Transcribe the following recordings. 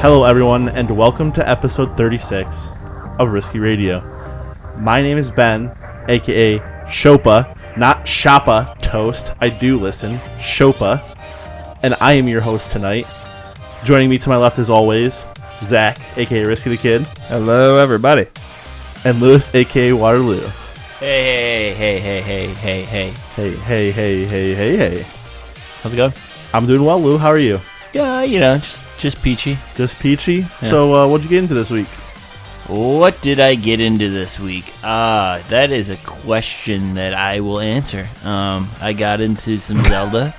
Hello everyone, and welcome to episode 36 of Risky Radio. My name is Ben, aka Shopa, not Shoppa Toast. I do listen, Shopa, and I am your host tonight. Joining me to my left as always, Zach, aka Risky the Kid. Hello everybody. And Lewis, aka Waterloo. Hey. How's it going? I'm doing well, Lou. How are you? Yeah, just peachy. Just peachy? Yeah. So, what'd you get into this week? What did I get into this week? That is a question that I will answer. I got into some Zelda.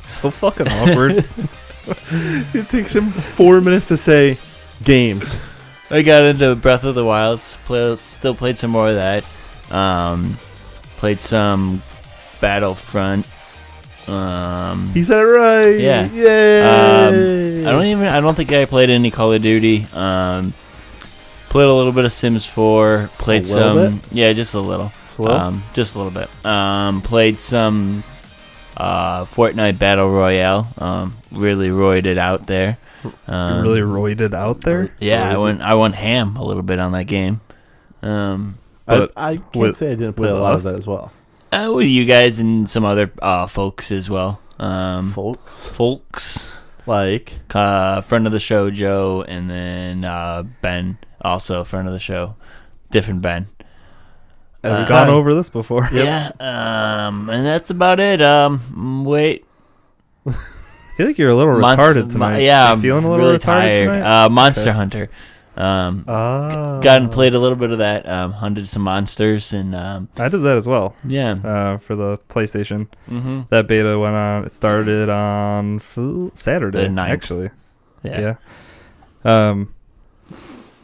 So fucking awkward. It takes him 4 minutes to say games. I got into Breath of the Wild. Still played some more of that. Played some Battlefront. He said it right. Yeah. Yay. I don't think I played any Call of Duty. Played a little bit of Sims 4. Played some. Yeah, just a little. Slow? Just a little bit. Played some Fortnite Battle Royale. Really roided it out there. You really roided out there? Yeah, I went ham a little bit on that game. I can't say I didn't play a lot of that as well. With you guys and some other folks as well. Folks? Like? Friend of the show, Joe, and then Ben, also a friend of the show. Different Ben. Have we gone over this before? Yep. Yeah, and that's about it. Wait. I feel like you're a little retarded tonight. Yeah, I'm feeling a little really retarded tired. tonight? Monster Hunter. Got and played a little bit of that. Hunted some monsters, and I did that as well. Yeah. For the PlayStation. Mm-hmm. That beta went on. It started on Saturday, The 9th. actually. Yeah. That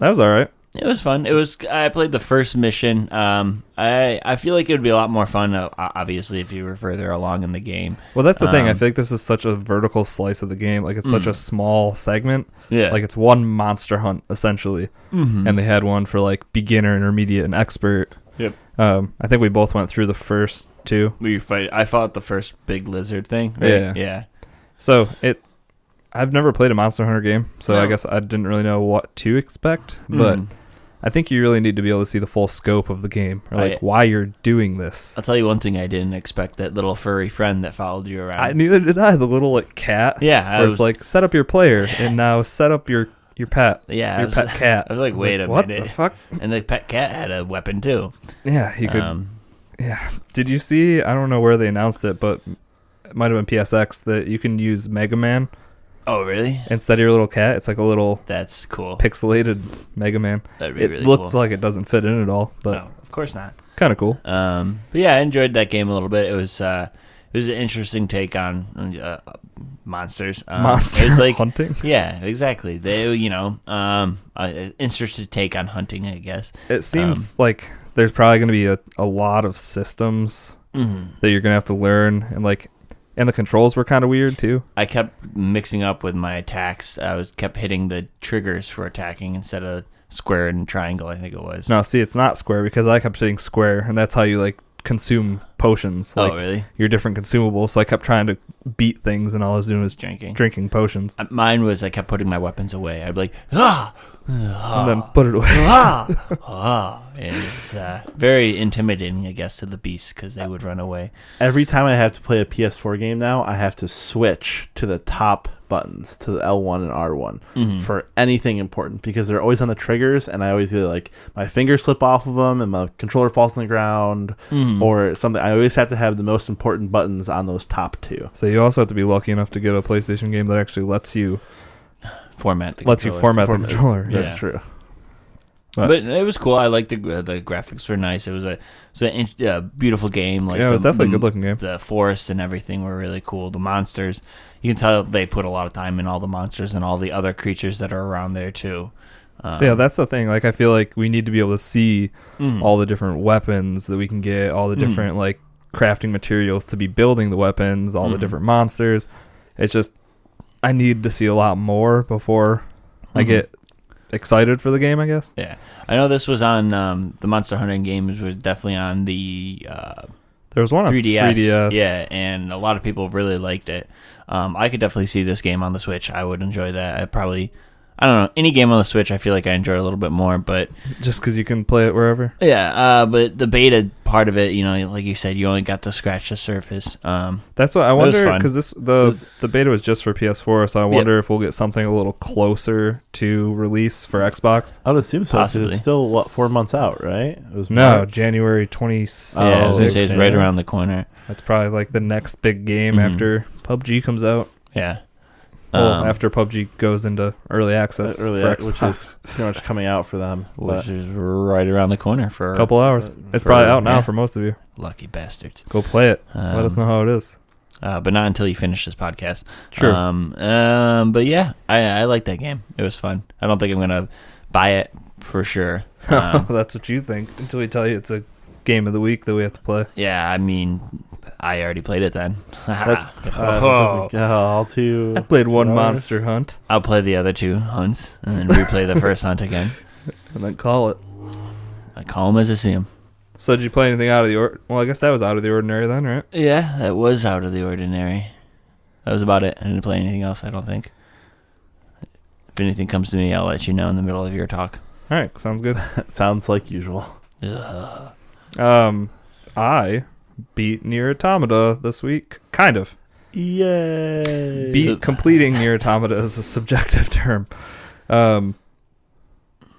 was all right. It was fun. I played the first mission. I feel like it would be a lot more fun, obviously, if you were further along in the game. Well, that's the thing. I feel like this is such a vertical slice of the game. Like, it's such a small segment. Yeah. Like, it's one monster hunt, essentially. Mm-hmm. And they had one for, like, beginner, intermediate, and expert. Yep. I think we both went through the first two. I fought the first big lizard thing. Right? Yeah. So, I've never played a Monster Hunter game, so No. I guess I didn't really know what to expect. But I think you really need to be able to see the full scope of the game, or like why you're doing this. I'll tell you one thing I didn't expect: that little furry friend that followed you around. Neither did I. The little like cat. Yeah, where it's like set up your player and now set up your pet. Yeah, your pet cat. I was like, wait a what minute, what the fuck? And the pet cat had a weapon too. Yeah, he could. Yeah. Did you see? I don't know where they announced it, but it might have been PSX that you can use Mega Man. Oh, really? Instead of your little cat, it's like a little That's cool. pixelated Mega Man. That'd be It really looks cool. like it doesn't fit in at all, but No, of course not. kind of cool. But yeah, I enjoyed that game a little bit. It was an interesting take on monsters. Monster it was like, hunting. Yeah, exactly. They, interesting take on hunting, I guess. It seems like there's probably going to be a lot of systems that you're going to have to learn, and the controls were kind of weird too. I kept mixing up with my attacks. Kept hitting the triggers for attacking instead of square and triangle, I think it was. No, see, it's not square because I kept hitting square, and that's how you consume potions. Really? Your different consumables. So I kept trying to beat things, and all I was doing was drinking potions. Mine was I kept putting my weapons away. I'd be like, and then put it away. And it's very intimidating, I guess, to the beasts because they would run away. Every time I have to play a PS4 game now, I have to switch to the top buttons, to the L1 and R1 for anything important because they're always on the triggers, and I always either my fingers slip off of them and my controller falls on the ground or something. I always have to have the most important buttons on those top two. So you also have to be lucky enough to get a PlayStation game that actually lets you format the controller. That's true. But it was cool. I liked the graphics were nice. It was a beautiful game. Like it was definitely a good looking game. The forests and everything were really cool. The monsters, you can tell they put a lot of time in all the monsters and all the other creatures that are around there too. So yeah, that's the thing. Like I feel like we need to be able to see all the different weapons that we can get, all the different like crafting materials to be building the weapons, all the different monsters. It's just I need to see a lot more before I get excited for the game, I guess. Yeah, I know this was on the Monster Hunter games was definitely on the there was one on 3DS. Yeah, and a lot of people really liked it. I could definitely see this game on the Switch. I would enjoy that. I don't know, any game on the Switch I feel like I enjoy a little bit more, but just because you can play it wherever. Yeah, but the beta part of it, you know, like you said, you only got to scratch the surface. That's what I wonder, because the beta was just for PS4, so I wonder if we'll get something a little closer to release for Xbox. I would assume so, because it's still 4 months out, right? It was January 26th. Yeah, I was gonna say it's right around the corner. That's probably like the next big game after PUBG comes out. Yeah. After PUBG goes into early access, which is pretty much coming out for them, which is right around the corner for a couple hours. It's probably out now for most of you. Lucky bastards. Go play it. Let us know how it is. But not until you finish this podcast. Sure. But yeah, I like that game. It was fun. I don't think I'm gonna buy it for sure. That's what you think until we tell you it's a game of the week that we have to play. Yeah, I mean, I already played it then. I played one Monster Hunt. I'll play the other 2 hunts and then replay the first hunt again. And then call it. I call them as I see them. So did you play anything out of the ordinary? Well, I guess that was out of the ordinary then, right? Yeah, that was out of the ordinary. That was about it. I didn't play anything else, I don't think. If anything comes to me, I'll let you know in the middle of your talk. All right, sounds good. Sounds like usual. I beat Nier Automata this week, kind of. Yay! Completing Nier Automata is a subjective term.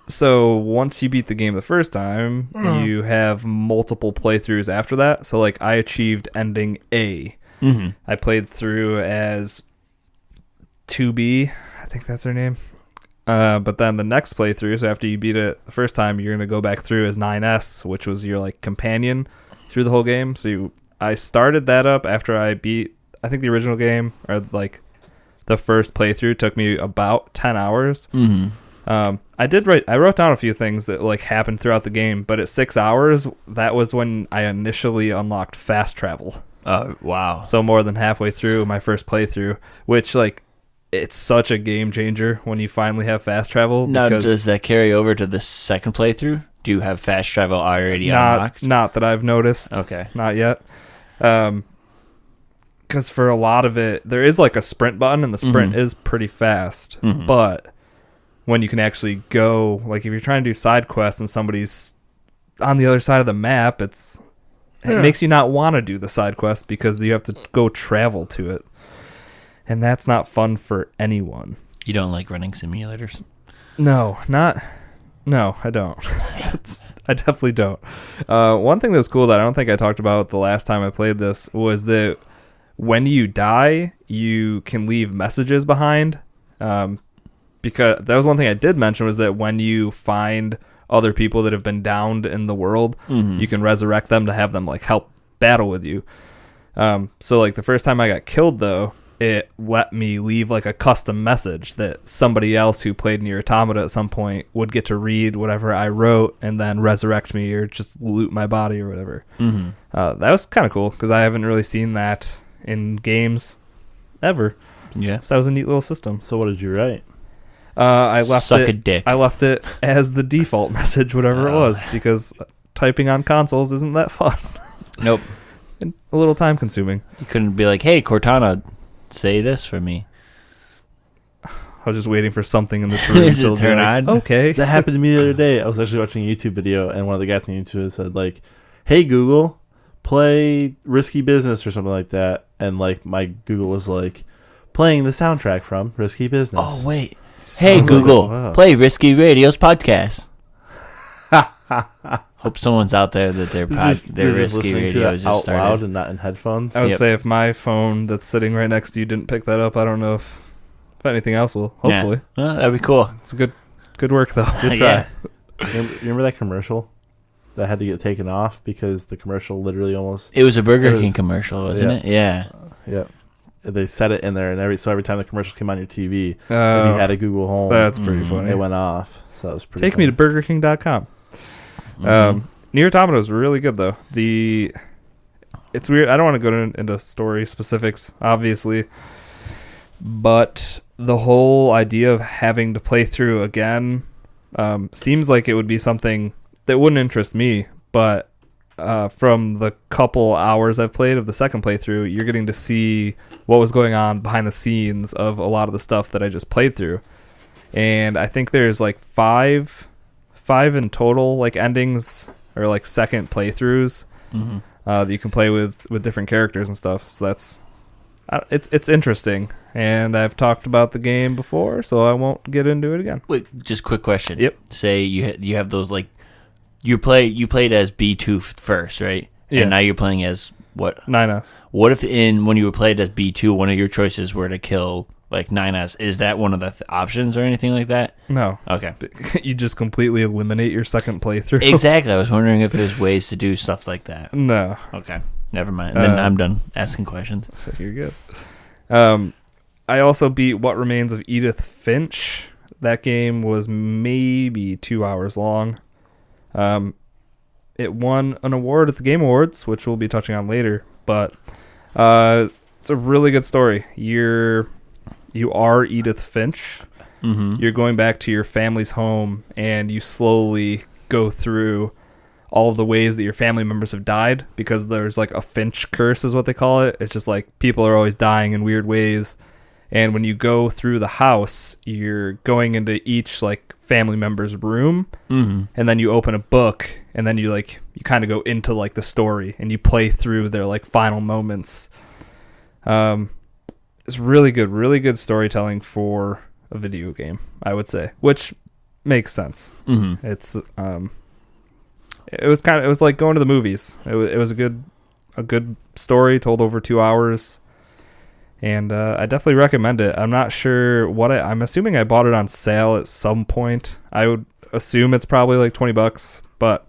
So once you beat the game the first time, you have multiple playthroughs after that. So like I achieved ending A. I played through as 2B, I think that's her name. But then the next playthrough, so after you beat it the first time, you're going to go back through as 9S, which was your like companion through the whole game. So I started that up after I beat, I think the original game, or like the first playthrough took me about 10 hours. I wrote down a few things that like happened throughout the game, but at 6 hours, that was when I initially unlocked fast travel. Oh, wow. So more than halfway through my first playthrough, which like, it's such a game changer when you finally have fast travel. Now, does that carry over to the second playthrough? Do you have fast travel already unlocked? Not that I've noticed. Okay. Not yet. Because for a lot of it, there is like a sprint button, and the sprint is pretty fast. But when you can actually go, like if you're trying to do side quests and somebody's on the other side of the map, it makes you not want to do the side quest because you have to go travel to it. And that's not fun for anyone. You don't like running simulators? No, I don't. I definitely don't. One thing that was cool that I don't think I talked about the last time I played this was that when you die, you can leave messages behind. Because that was one thing I did mention, was that when you find other people that have been downed in the world, you can resurrect them to have them like help battle with you. So like the first time I got killed though, it let me leave like a custom message that somebody else who played Nier Automata at some point would get to read whatever I wrote and then resurrect me or just loot my body or whatever. That was kind of cool because I haven't really seen that in games ever. Yeah. So that was a neat little system. So what did you write? I left Suck a dick. I left it as the default message, whatever it was, because typing on consoles isn't that fun. Nope. And a little time consuming. You couldn't be like, hey, Cortana, say this for me. I was just waiting for something in this room to turn on. Okay. That happened to me the other day. I was actually watching a YouTube video, and one of the guys on YouTube said, like, hey, Google, play Risky Business or something like that. And, like, my Google was like, playing the soundtrack from Risky Business. Oh, wait. Hey, Google, play Risky Radio's podcast. Hope someone's out there that their Risky Radio is just started. Out loud and not in headphones. I would say if my phone that's sitting right next to you didn't pick that up, I don't know if anything else will. Hopefully. Yeah. Well, that'd be cool. It's a good work, though. Good try. You remember that commercial that had to get taken off because the commercial literally almost... It was a Burger King commercial, wasn't it? Yeah. Yeah. They set it in there, and every time the commercial came on your TV, if you had a Google Home, that's pretty funny. It went off. So that was pretty Take funny. me to BurgerKing.com. Nier Automata was really good, though. It's weird. I don't want to go into story specifics, obviously, but the whole idea of having to play through again seems like it would be something that wouldn't interest me, but from the couple hours I've played of the second playthrough, you're getting to see what was going on behind the scenes of a lot of the stuff that I just played through. And I think there's like five in total, like endings or like second playthroughs that you can play with different characters and stuff. So it's interesting. And I've talked about the game before, so I won't get into it again. Wait, just quick question. Yep. Say you have those like you played as B2 first, right? Yeah. And now you're playing as what? 9S. What if when you were played as B2, one of your choices were to kill like 9S? Is that one of the options or anything like that? No. Okay. You just completely eliminate your second playthrough. Exactly. I was wondering if there's ways to do stuff like that. No. Okay. Never mind. Then I'm done asking questions. So you're good. I also beat What Remains of Edith Finch. That game was maybe 2 hours long. It won an award at the Game Awards, which we'll be touching on later. But it's a really good story. You are Edith Finch. Mm-hmm. You're going back to your family's home, and you slowly go through all of the ways that your family members have died, because there's like a Finch curse is what they call it. It's just like people are always dying in weird ways. And when you go through the house, you're going into each like family member's room, and then you open a book, and then you kind of go into like the story, and you play through their like final moments. It's really good storytelling for a video game, I would say, which makes sense. Mm-hmm. It was like going to the movies. It was a good story told over 2 hours. And I definitely recommend it. I'm not sure I'm assuming I bought it on sale at some point. I would assume it's probably like $20, but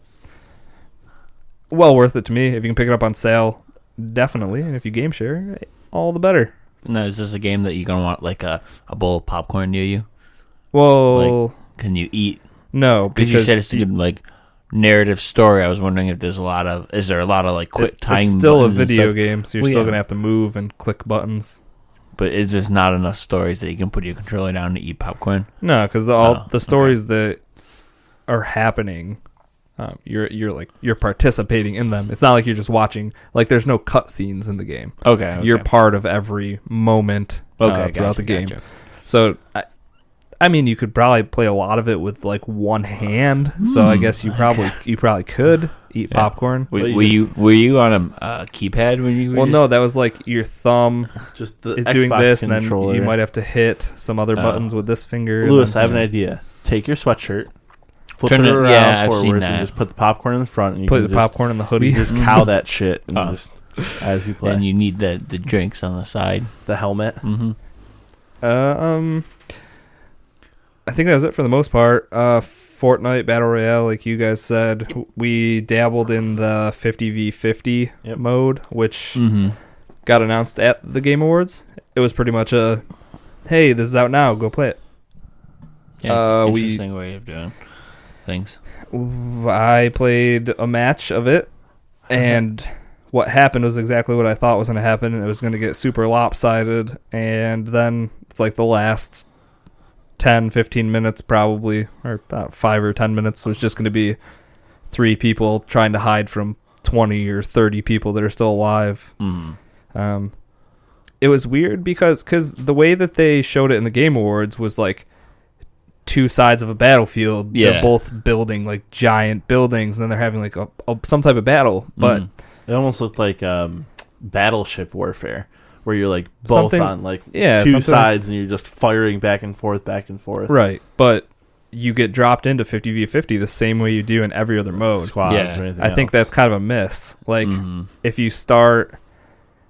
well worth it to me. If you can pick it up on sale, definitely. And if you game share, all the better. Now, is this a game that you're going to want like a bowl of popcorn near you? Well, like, can you eat? No, because you said it's a good like narrative story. I was wondering if is there a lot of like quick time. It's still a video game, so you're still gonna have to move and click buttons. But is there not enough stories that you can put your controller down to eat popcorn? No, because the stories that are happening, you're participating in them. It's not like you're just watching. Like there's no cutscenes in the game. Okay. You're part of every moment throughout the game. Gotcha. So I mean, you could probably play a lot of it with like one hand. So I guess you probably could eat popcorn. Were you on a keypad when you? Well, no, that was like your thumb just is doing this, controller. And then you might have to hit some other buttons with this finger. Lewis, I have an idea. Take your sweatshirt, flip it around forwards, and just put the popcorn in the front. And you put the popcorn in the hoodie. You just cow that shit and just as you play. And you need the drinks on the side, the helmet. Mm-hmm. I think that was it for the most part. Fortnite Battle Royale, like you guys said, we dabbled in the 50v50 mode, which got announced at the Game Awards. It was pretty much hey, this is out now, go play it. Yeah, it's an interesting way of doing things. I played a match of it, and what happened was exactly what I thought was going to happen. It was going to get super lopsided, and then it's like the last 10-15 minutes probably, or about 5 or 10 minutes, was just going to be 3 people trying to hide from 20 or 30 people that are still alive. It was weird because the way that they showed it in the Game Awards was like 2 sides of a battlefield. They're both building like giant buildings, and then they're having like some type of battle. But it almost looked like battleship warfare, where you're like both on like 2 sides, and you're just firing back and forth. Right, but you get dropped into 50v50 the same way you do in every other mode. Squads or anything I think that's kind of a miss. Like if you start,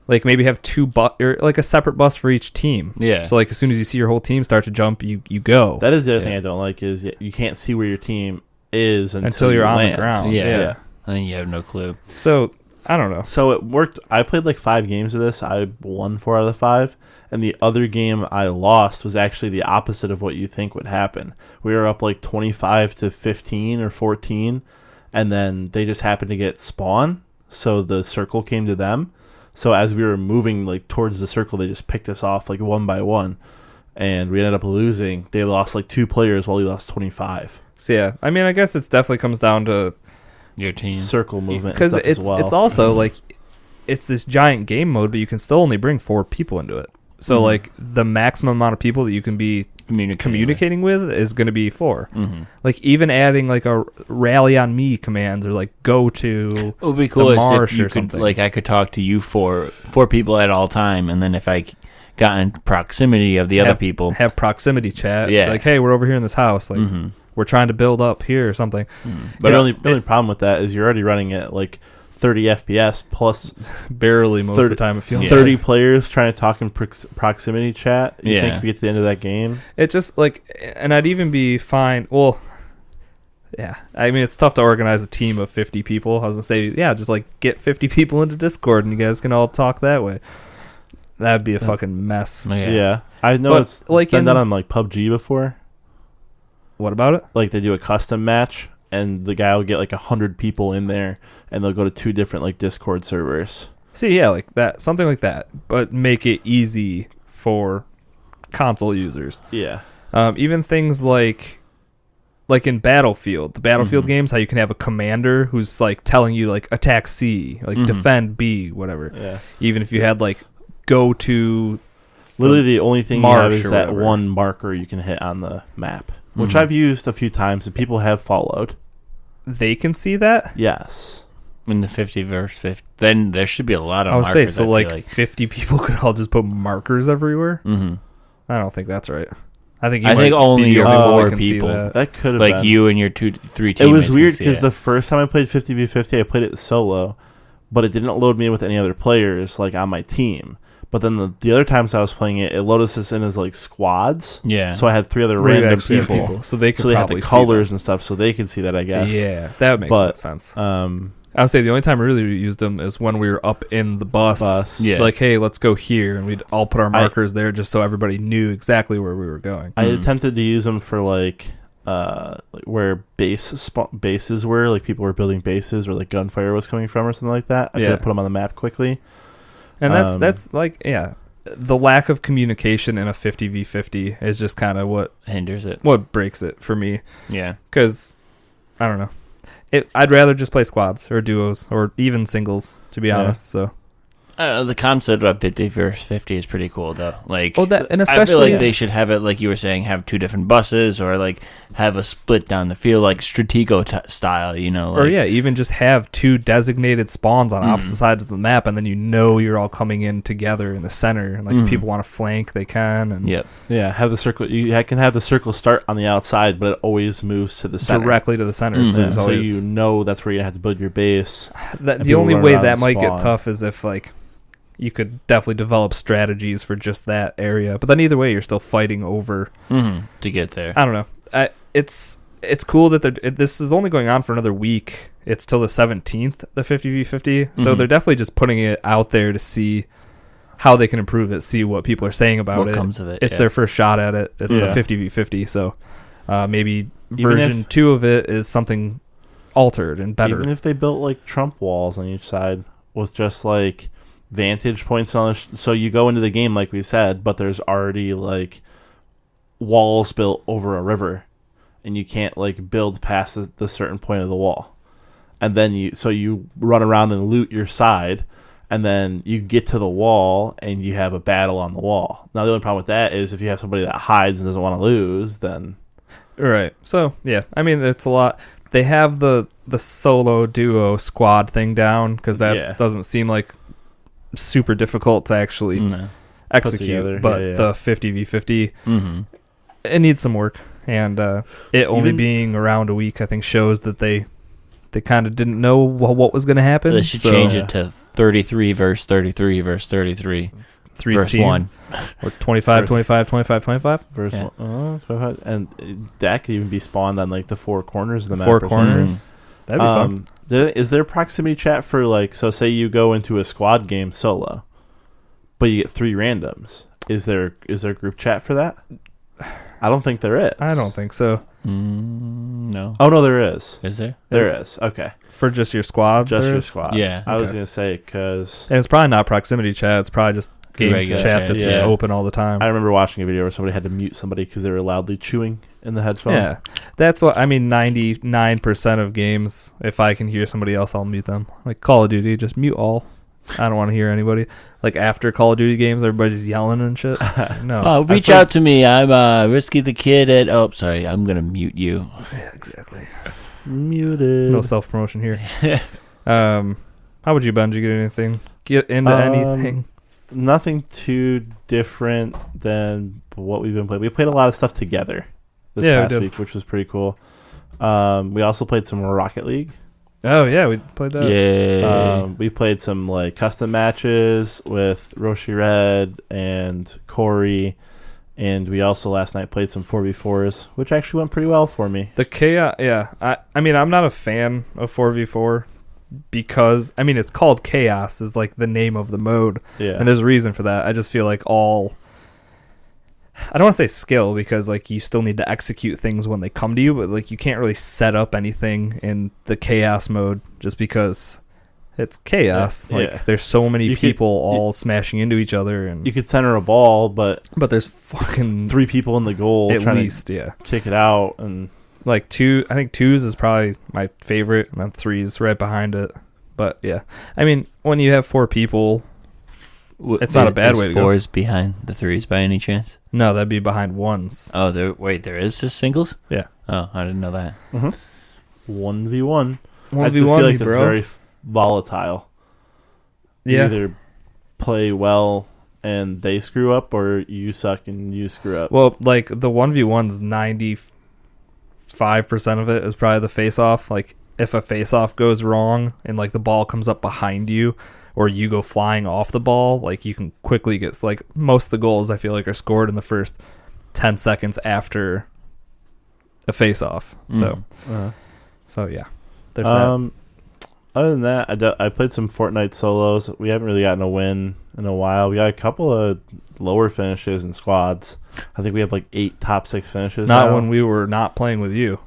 like maybe have 2 or like a separate bus for each team. Yeah. So like as soon as you see your whole team start to jump, you go. That is the other thing I don't like is you can't see where your team is until you're on land. the ground. Yeah. I think you have no clue. So I don't know. So it worked. I played like 5 games of this. I won 4 out of the 5. And the other game I lost was actually the opposite of what you think would happen. We were up like 25 to 15 or 14. And then they just happened to get spawn. So the circle came to them. So as we were moving like towards the circle, they just picked us off like one by one. And we ended up losing. They lost like 2 players while we lost 25. So yeah, I mean, I guess it definitely comes down to your team circle movement because and stuff as well. It's also like it's this giant game mode, but you can still only bring 4 people into it. So like the maximum amount of people that you can be communicating with is going to be 4. Like even adding like a rally on me commands or like go to it would be cool the if marsh you or could something. like I could talk to you four people at all time, and then if I got in proximity of the other people, have proximity chat. Yeah. Like, hey, we're over here in this house. Like we're trying to build up here or something. But the only problem with that is you're already running at like 30 FPS plus barely most of the time. It feels 30 players trying to talk in proximity chat. You think if you get to the end of that game, it just like, and I'd even be fine. Well, yeah, I mean it's tough to organize a team of 50 people. I was gonna say, yeah, just like get 50 people into Discord and you guys can all talk that way. That'd be a fucking mess. Yeah. I know But, it's like, been in- done on like PUBG before. What about it? Like they do a custom match and the guy will get like 100 people in there and they'll go to 2 different like Discord servers. See, yeah, like that, something like that, but make it easy for console users. Yeah. Even things like in Battlefield, the Battlefield games, how you can have a commander who's like telling you like attack C, like defend B, whatever. Yeah. Even if you had like go to Literally the only thing you have marsh is or that whatever. one marker you can hit on the map, which I've used a few times and people have followed. they can see that. Yes. in the 50 versus 50, then there should be a lot of I would say markers. so. I feel Like 50 people could all just put markers everywhere. I don't think that's right. I think only your 4 can see people. that. That could have like been. you and your 2-3 teammates. It was weird can see because it. the first time I played 50v50, I played it solo, but it didn't load me in with any other players like on my team. But then the other times I was playing it, it loaded us in as like squads. Yeah. So I had 3 other Where you random actually have people. so they could So they had probably the see colors that. and stuff, so they could see that, I guess. Yeah, that makes more sense. I would say the only time I really used them is when we were up in the bus. Yeah. Like, hey, let's go here, and we'd all put our markers there just so everybody knew exactly where we were going. I attempted to use them for like where bases were, like people were building bases or like gunfire was coming from or something like that. I tried to put them on the map quickly. And that's like, yeah, the lack of communication in a 50v50 is just kind of what hinders it. What breaks it for me. Yeah. Because, I don't know. I'd rather just play squads or duos or even singles, to be honest. So the concept of 50 versus 50 is pretty cool, though. Like, and I feel especially like they should have it, like you were saying, have 2 different buses or like have a split down the field, like Stratego style, you know? Like, or even just have 2 designated spawns on opposite sides of the map, and then you're all coming in together in the center. And like if people want to flank, they can. And yeah, have the circle. You can have the circle start on the outside, but it always moves to the center, directly to the center. So you know that's where you have to build your base. The only way that might get tough is if like you could definitely develop strategies for just that area. But then either way, you're still fighting over to get there. I don't know. It's cool that this is only going on for another week. It's till the 17th, the 50v50. So they're definitely just putting it out there to see how they can improve it, see what people are saying about what it. comes of it. It's their first shot at it, at the 50v50. So maybe Even version 2 of it is something altered and better. Even if they built like Trump walls on each side with just like vantage points on so you go into the game like we said, but there's already like walls built over a river and you can't like build past the certain point of the wall, and then you run around and loot your side, and then you get to the wall and you have a battle on the wall. Now the only problem with that is if you have somebody that hides and doesn't want to lose, then right. So yeah, I mean it's a lot. They have the solo duo squad thing down because that doesn't seem like super difficult to actually execute, but the 50v50 it needs some work, and it only being around a week I think shows that they kind of didn't know what was going to happen. They should change it to 33 versus 33 versus 33. three First team, one. or 25, First. 25, 25, 25. First Yeah. one. 25. And that could even be spawned on like the four corners of the map. Four or something. corners. That'd be fun. Is there proximity chat for like, so say you go into a squad game solo, but you get 3 randoms. Is there group chat for that? I don't think there is. I don't think so. No. Oh no, there is. Is there? There is. Okay, For just your squad? just there your is? squad. Yeah. I was Okay. gonna say because And it's probably not proximity chat. It's probably just game Regular chat chat, that's just yeah. open all the time. I remember watching a video where somebody had to mute somebody because they were loudly chewing in the headphone. Yeah, that's what I mean. 99% of games, if I can hear somebody else, I'll mute them. Like Call of Duty, just mute all. I don't want to hear anybody. Like after Call of Duty games, everybody's yelling and shit. No. Oh, reach out to me. I'm Risky the Kid at. Oh, sorry. I'm gonna mute you. Yeah, exactly. Muted. No self promotion here. How would you, Ben? Did you get anything? Get into anything? Nothing too different than what we've been playing. We played a lot of stuff together this Yeah, we past did. week, which was pretty cool. We also played some Rocket League. Oh yeah, we played that. Yeah. We played some like custom matches with Roshi Red and Corey, and we also last night played some 4v4s, which actually went pretty well for me. The chaos. Yeah, I mean, I'm not a fan of 4v4 because I mean it's called chaos is like the name of the mode, Yeah, and there's a reason for that. I just feel like I don't want to say skill because like you still need to execute things when they come to you, but like you can't really set up anything in the chaos mode just because it's chaos. Yeah, Like yeah. there's so many You could- people all smashing into each other, and you could center a ball, but but there's fucking 3 people in the goal at trying least to kick it out, and like I think 2s is probably my favorite, and then 3's right behind it. But yeah, I mean when you have 4 people, it's not a bad way to go. 4s behind the 3s by any chance? no, that'd be behind 1s. Oh, there is just singles? Yeah. Oh, I didn't know that. 1v1. I 1v1, feel like that's bro. very volatile. You Yeah. either play well and they screw up, or you suck and you screw up. Well, like the 1v1's 95% of it is probably the face off. Like if a face off goes wrong and like the ball comes up behind you or you go flying off the ball, like you can quickly get like most of the goals I feel like are scored in the first 10 seconds after a face off. So yeah. There's that. Other than that, I played some Fortnite solos. We haven't really gotten a win in a while. We got a couple of lower finishes in squads. I think we have like 8 top 6 finishes. Not now. when we were not playing with you.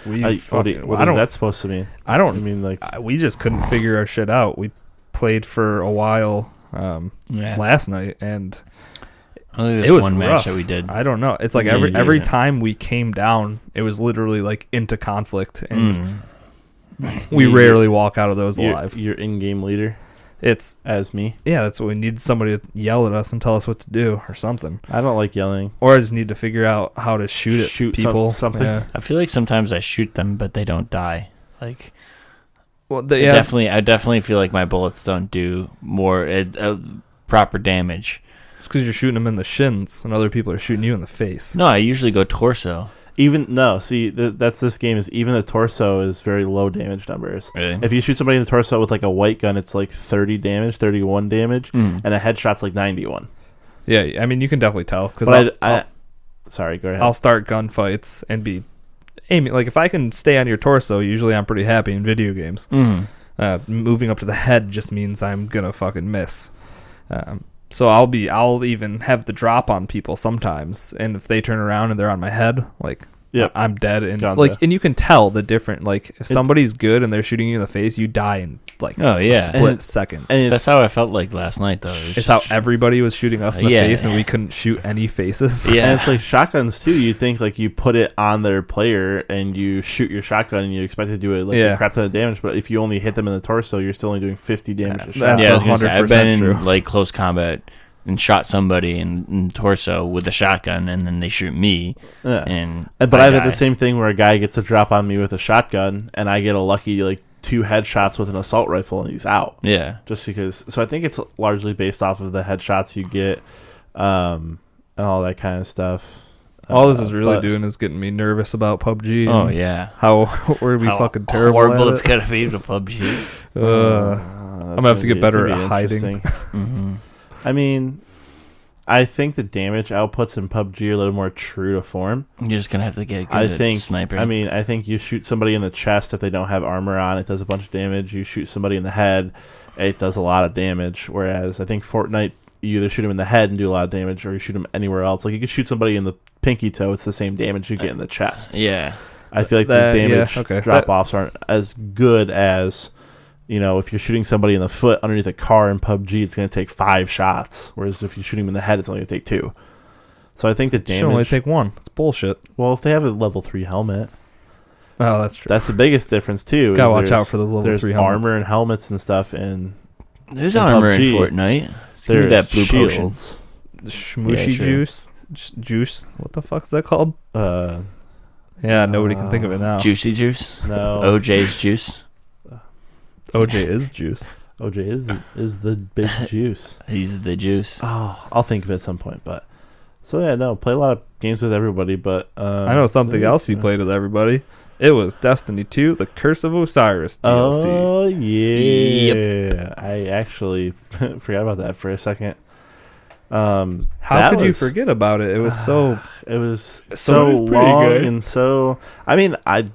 We What fucking, is that supposed to mean? I I don't mean, like, we just couldn't figure our shit out. We played for a while Yeah. last night, and Only it this was one match rough. that we did. I don't know. It's like Yeah, every yeah. time we came down, it was literally like into conflict, and Mm. we You- rarely walk out of those alive. You're in-game leader It's as me. that's what we need. Somebody to yell at us and tell us what to do or something, I don't like yelling. or I just need to figure out how to shoot at Shoot people. something. Yeah. I feel like sometimes I shoot them, but they don't die. Like, Well, I definitely feel like my bullets don't do more proper damage. it's because you're shooting them in the shins, and other people are shooting you in the face. No, I usually go torso. That's this game is even the torso is very low damage numbers. Really? If you shoot somebody in the torso with like a white gun, it's like 30 damage, 31 damage, and a headshot's like 91. Yeah, I mean you can definitely tell because Sorry, go ahead. I'll start gunfights and be aiming. Like if I can stay on your torso, usually I'm pretty happy in video games. Moving up to the head just means I'm gonna fucking miss. So I'll even have the drop on people sometimes, and if they turn around and they're on my head, like Yep. I'm dead, and Gotcha. like and you can tell the different. Like if somebody's good and they're shooting you in the face, you die in like Oh, yeah. a split And- second. and That's how I felt like last night, though. It's how everybody was shooting us in the Yeah. face, and we couldn't shoot any faces. Yeah. And it's like shotguns too. You think like you put it on their player and you shoot your shotgun and you expect to do it like a crap ton of damage, but if you only hit them in the torso, you're still only doing 50 damage a shot. That's Yeah, I was gonna say, I've 100% been in true. like close combat and shot somebody in the torso with a shotgun, and then they shoot me, Yeah. and But I I've had die. the same thing where a guy gets a drop on me with a shotgun, and I get a lucky like 2 headshots with an assault rifle, and he's out. Yeah. Just because. So I think it's largely based off of the headshots you get, and all that kind of stuff. All this is really but- doing is getting me nervous about PUBG. Oh and yeah. how we're How fucking terrible. horrible at it's it. gonna be to PUBG. I'm gonna have to get better at hiding. Mm-hmm. I mean, I think the damage outputs in PUBG are a little more true to form. You're just gonna have to get good at sniping. I mean, I think you shoot somebody in the chest if they don't have armor on, it does a bunch of damage. You shoot somebody in the head, it does a lot of damage. Whereas I think Fortnite, you either shoot him in the head and do a lot of damage, or you shoot him anywhere else. Like you could shoot somebody in the pinky toe, it's the same damage you get in the chest. Yeah, I feel like the damage drop offs aren't as good as, you know, if you're shooting somebody in the foot underneath a car in PUBG, it's going to take 5 shots. Whereas if you shoot him in the head, it's only going to take 2. So I think the damage... Should only take 1. It's bullshit. Well, if they have a level 3 helmet... Oh, that's true. That's the biggest difference, too. Gotta watch out for those level 3 helmets. There's armor and helmets and stuff in... There's armor in Fortnite. There's that blue shields. Shmooshy juice? Juice? What the fuck's that called? Yeah, nobody can think of it now. Juicy juice? No. OJ's juice? OJ is juice. OJ is the big juice. He's the juice. Oh, I'll think of it at some point. But so yeah, no, play a lot of games with everybody. But I know something else he played with everybody. It was Destiny 2: The Curse of Osiris DLC. Oh yeah, Yep. I actually forgot about that for a second. How could you forget about it? It was so. It was so long and so. I mean, I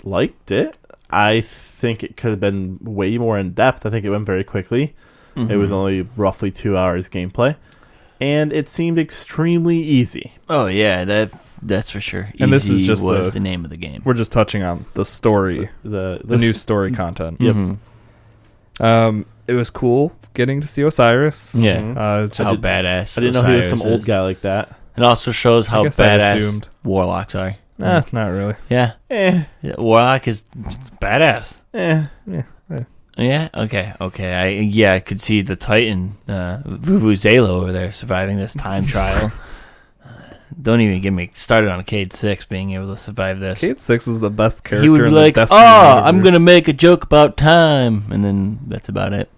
liked it. I think it could have been way more in depth. I think it went very quickly. Mm-hmm. It was only roughly 2 hours gameplay, and it seemed extremely easy. Oh yeah, that's for sure. And this is just the name of the game. We're just touching on the story, the new story content. Yep. Mm-hmm. It was cool getting to see Osiris. Yeah, it's just how badass. I didn't know he was some old guy like that. It also shows how badass warlocks are. Not really. Yeah. Yeah, Warlock is badass. Yeah. Okay. I could see the Titan, Vuvuzela over there surviving this time trial. Don't even get me started on Cade 6 being able to survive this. Cade 6 is the best character. He would be in like, the Destiny universe. I'm gonna make a joke about time, and then that's about it.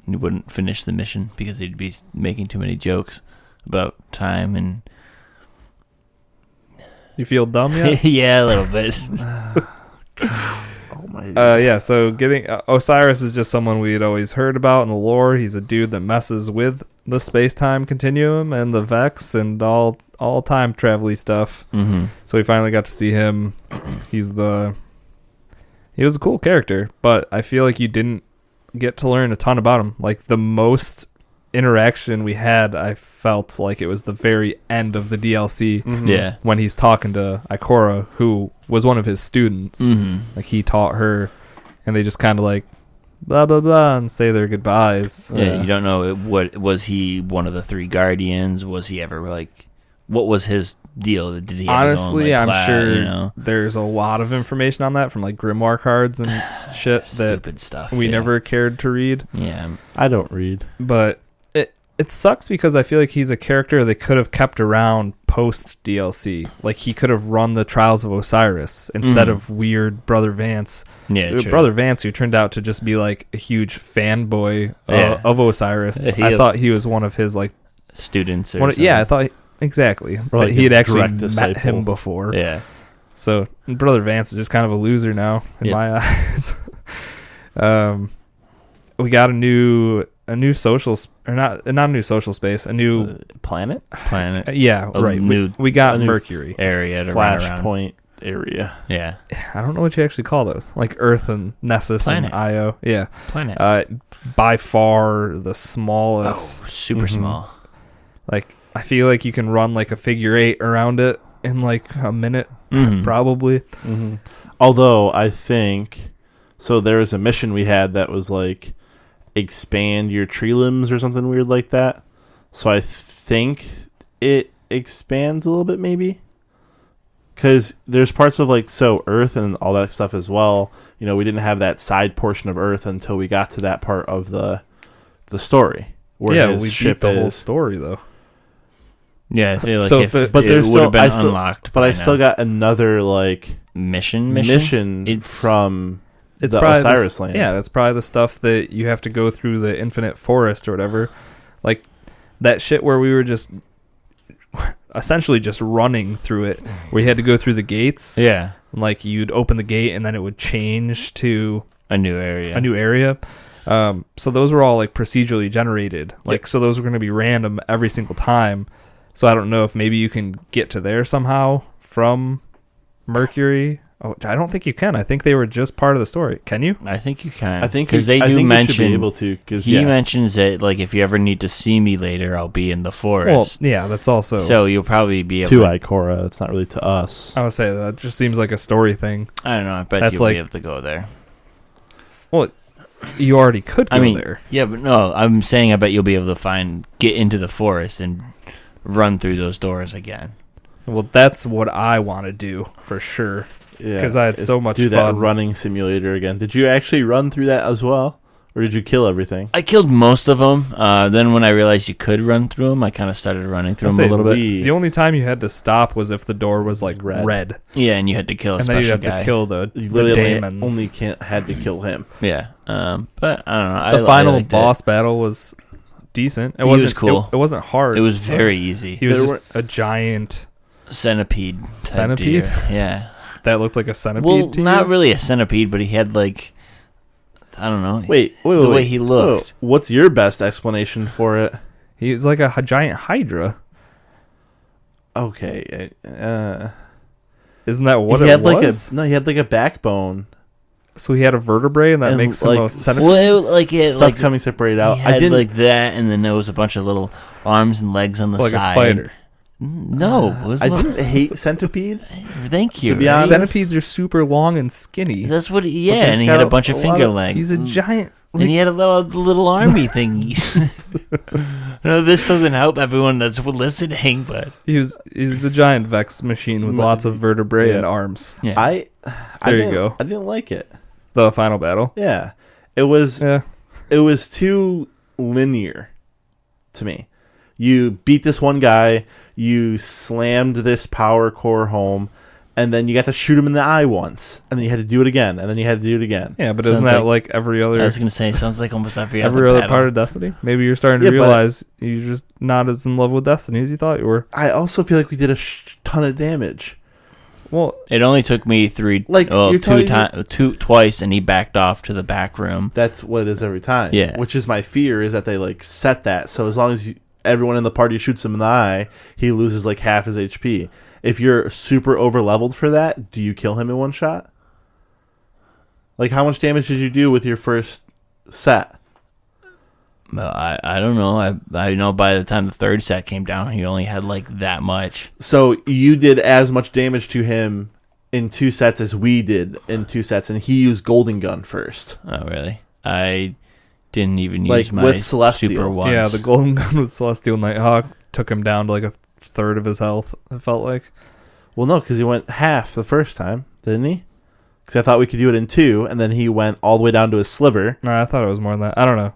He wouldn't finish the mission because he'd be making too many jokes about time and. You feel dumb yet? Yeah, a little bit. Oh my. Yeah. So getting Osiris is just someone we had always heard about in the lore. He's a dude that messes with the space-time continuum and the Vex and all time travel-y stuff. Mm-hmm. So we finally got to see him. He was a cool character, but I feel like you didn't get to learn a ton about him. Like the most interaction we had, I felt like it was the very end of the DLC. Mm-hmm. Yeah, when he's talking to Ikora, who was one of his students. Mm-hmm. Like he taught her, and they just kind of like blah blah blah and say their goodbyes. Yeah, you don't know what was he one of the 3 guardians? Was he ever like? What was his deal? Did he have honestly his own, I'm class, sure there's a lot of information on that from like grimoire cards and shit that stupid stuff we never cared to read. Yeah, I don't read, but it sucks because I feel like he's a character they could have kept around post DLC. Like he could have run the Trials of Osiris instead of weird Brother Vance. Yeah, true. Brother Vance, who turned out to just be like a huge fanboy of Osiris. I thought he was one of his like students. I thought exactly. But like he had actually met disciple. him before. Yeah. So Brother Vance is just kind of a loser now in my eyes. We got a new social or not a new social space, a new planet. We got Mercury area to run around. Flashpoint area. Yeah, I don't know what you actually call those, like Earth and Nessus planet. and Io. Yeah, planet. By far the smallest. Super small. Like I feel like you can run like a figure 8 around it in like a minute, probably. Mm-hmm. Although I think so, there was a mission we had that was like expand your tree limbs or something weird like that. So I think it expands a little bit, maybe, because there's parts of like Earth and all that stuff as well. You know, we didn't have that side portion of Earth until we got to that part of the story where his we ship beat the whole story though. Yeah, I feel like so if but it there's would still have been unlocked. But I still got another like mission from it's the probably Osiris land. Yeah, that's probably the stuff that you have to go through the infinite forest or whatever. Like that shit where we were just essentially just running through it. We had to go through the gates. Yeah. And like you'd open the gate and then it would change to a new area. So those were all like procedurally generated. Like, so those were going to be random every single time. So I don't know if maybe you can get to there somehow from Mercury. Oh, I don't think you can. I think they were just part of the story. Can you? I think you can. I think because they do mention you should be able to. Because he mentions that like if you ever need to see me later, I'll be in the forest. Well, yeah, that's also so you'll probably be able to Ikora. It's not really to us. I would say that just seems like a story thing. I don't know. I bet you'll be able to go there. Well, you already could go there. Yeah, but no, I'm saying I bet you'll be able to get into the forest and run through those doors again. Well, that's what I want to do for sure. Yeah, because I had so much fun. Do that running simulator again. Did you actually run through that as well? Or did you kill everything? I killed most of them. Then when I realized you could run through them, I kind of started running through them a little bit. The only time you had to stop was if the door was like red. Yeah, and you had to kill a special guy. And then you had to kill the daemons. Only had to kill him. Yeah, but I don't know. The final boss battle was decent. It was cool. It wasn't hard. It was very easy. He was just a giant centipede. Centipede? Yeah. That looked like a centipede. Well, not really a centipede, but he had like, I don't know. Wait, the way he looked. What's your best explanation for it? He was like a giant hydra. Okay. Isn't that what it was? He had like a backbone. So he had a vertebrae, and that makes him a centipede. Well, stuff coming separated out. I did like that, and then there was a bunch of little arms and legs on the side. Like a spider. No, I didn't hate centipede. Thank you. To be honest, centipedes are super long and skinny. That's what. And he had a bunch of finger legs. He's a giant. And he had a little army thingies. No, this doesn't help everyone that's listening, but he was a giant Vex machine with lots of vertebrae and arms. Yeah. There you go. I didn't like it. The final battle. Yeah, it was. Yeah. It was too linear to me. You beat this one guy, you slammed this power core home, and then you got to shoot him in the eye once, and then you had to do it again, and then you had to do it again. Yeah, but isn't that like every other... I was going to say, sounds like almost every other part of Destiny. Maybe you're starting to realize you're just not as in love with Destiny as you thought you were. I also feel like we did a ton of damage. Well, it only took me twice, and he backed off to the back room. That's what it is every time. Yeah. Which is my fear, is that they like set that, so as long as everyone in the party shoots him in the eye, he loses like half his HP. If you're super over leveled for that, do you kill him in one shot? Like, how much damage did you do with your first set? Well, I don't know. I know by the time the third set came down, he only had like that much. So you did as much damage to him in 2 sets as we did in 2 sets, and he used Golden Gun first. Oh, really? I didn't even use my with Celestial. super once. Yeah, the Golden Gun with Celestial Nighthawk took him down to like a third of his health, it felt like. Well, no, because he went half the first time, didn't he? Because I thought we could do it in 2, and then he went all the way down to his sliver. No, I thought it was more than that. I don't know.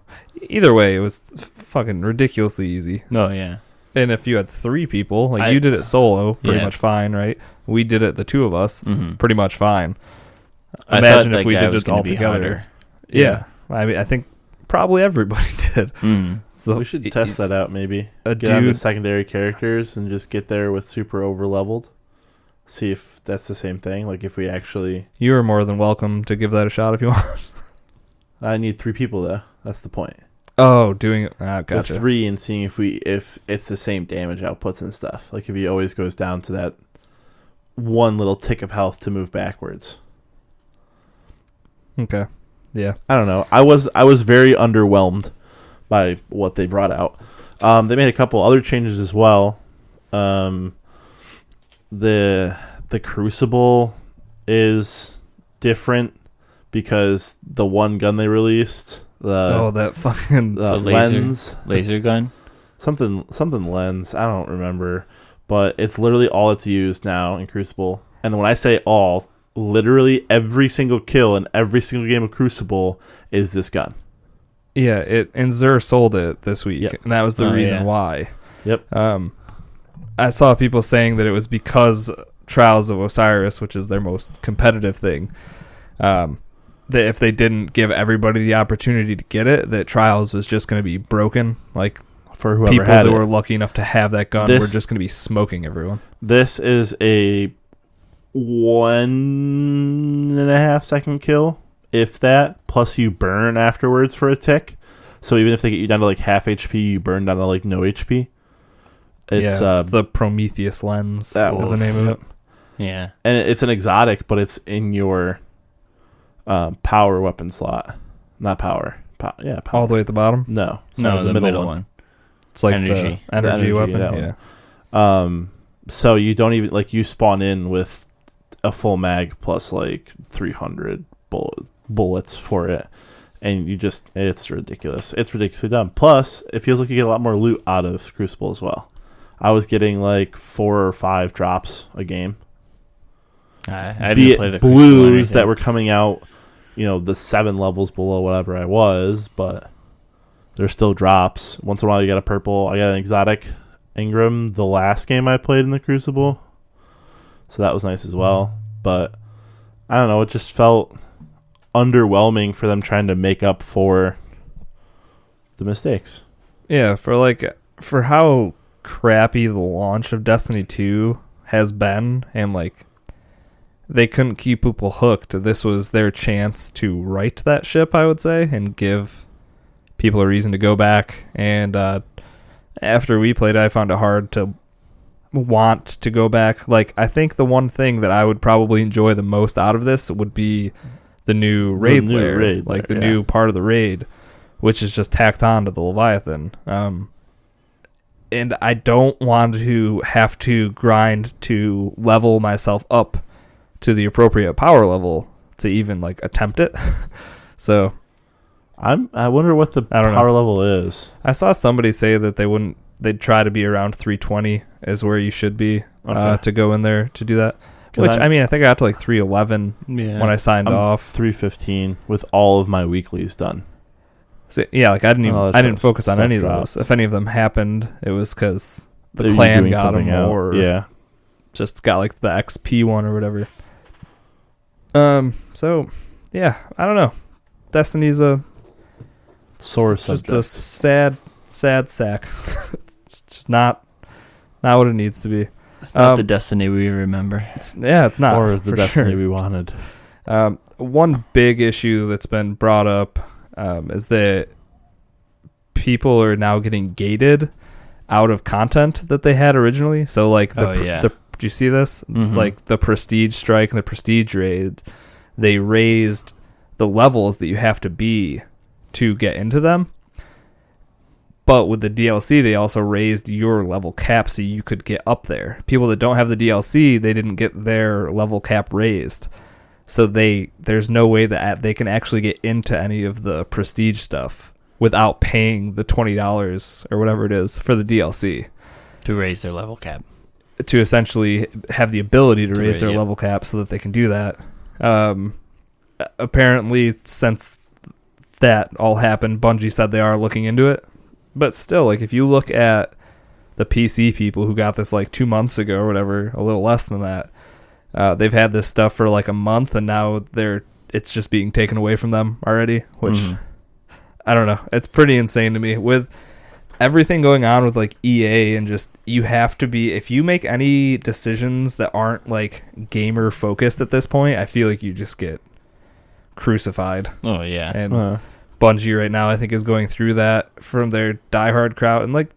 Either way, it was fucking ridiculously easy. Oh, yeah. And if you had 3 people, you did it solo, pretty much fine, right? We did it, the 2 of us, pretty much fine. Imagine if we did it all together. Yeah. I mean, I think probably everybody did. So we should test that out, maybe. Get on the secondary characters and just get there with super overleveled. See if that's the same thing. Like, if we actually... You are more than welcome to give that a shot if you want. I need 3 people, though. That's the point. Oh, doing it. Gotcha. With 3 and seeing if it's the same damage outputs and stuff. Like, if he always goes down to that one little tick of health to move backwards. Okay. Yeah. I don't know. I was very underwhelmed by what they brought out. They made a couple other changes as well. The Crucible is different because the one gun they released, that fucking the laser gun, something lens. I don't remember, but it's literally all it's used now in Crucible. And when I say all, literally every single kill in every single game of Crucible is this gun. Yeah, and Zur sold it this week, and that was the reason why. Yep. I saw people saying that it was because Trials of Osiris, which is their most competitive thing, that if they didn't give everybody the opportunity to get it, that Trials was just going to be broken. Like, for whoever people had that it. were lucky enough to have that gun were just going to be smoking everyone. This is a 1.5 second kill, if that, plus you burn afterwards for a tick. So even if they get you down to like half HP, you burn down to like no HP. It's the Prometheus lens is the name of it. Yeah. And it's an exotic, but it's in your power weapon slot. Not power. Power. All the way at the bottom? No. No, the middle one. It's like the energy weapon. Yeah. So you don't even, like, you spawn in with a full mag plus like 300 bullets for it. And it's ridiculous. It's ridiculously dumb. Plus, it feels like you get a lot more loot out of Crucible as well. I was getting like 4 or 5 drops a game. I didn't play the blues that were coming out, the 7 levels below whatever I was, but there's still drops. Once in a while you get a purple. I got an exotic Ingram the last game I played in the Crucible, so that was nice as well. But I don't know, it just felt underwhelming for them trying to make up for the mistakes. Yeah, for how crappy the launch of Destiny 2 has been, and like they couldn't keep people hooked. This was their chance to right that ship, I would say, and give people a reason to go back. And after we played, I found it hard to want to go back. Like, I think the one thing that I would probably enjoy the most out of this would be the new raid layer, the new part of the raid, which is just tacked on to the Leviathan. And I don't want to have to grind to level myself up to the appropriate power level to even like attempt it. So I wonder what the power level is. I saw somebody say that they'd try to be around 320 is where you should be to go in there to do that. Which I think I got to like 311 when I signed off. 315 with all of my weeklies done. So, yeah, like I didn't focus on any of those. If any of them happened, it was because the clan got them or just got like the XP one or whatever. So yeah, I don't know. Destiny's a sore subject. Just a sad sack. It's just not what it needs to be. It's not the Destiny we remember. It's not. Or the Destiny we wanted. One big issue that's been brought up is that people are now getting gated out of content that they had originally. So like do you see this? Mm-hmm. Like the Prestige Strike and the Prestige Raid, they raised the levels that you have to be to get into them. But with the DLC, they also raised your level cap so you could get up there. People that don't have the DLC, they didn't get their level cap raised. So there's no way that they can actually get into any of the prestige stuff without paying the $20 or whatever it is for the DLC. To raise their level cap. To essentially have the ability to raise their level cap so that they can do that. Apparently, since that all happened, Bungie said they are looking into it. But still, like if you look at the PC people who got this like 2 months ago or whatever, a little less than that, they've had this stuff for like a month and now it's just being taken away from them already, which I don't know. It's pretty insane to me with everything going on with like EA and just you have to be, if you make any decisions that aren't like gamer focused at this point, I feel like you just get crucified. Oh yeah. And Bungie right now I think is going through that from their diehard crowd, and like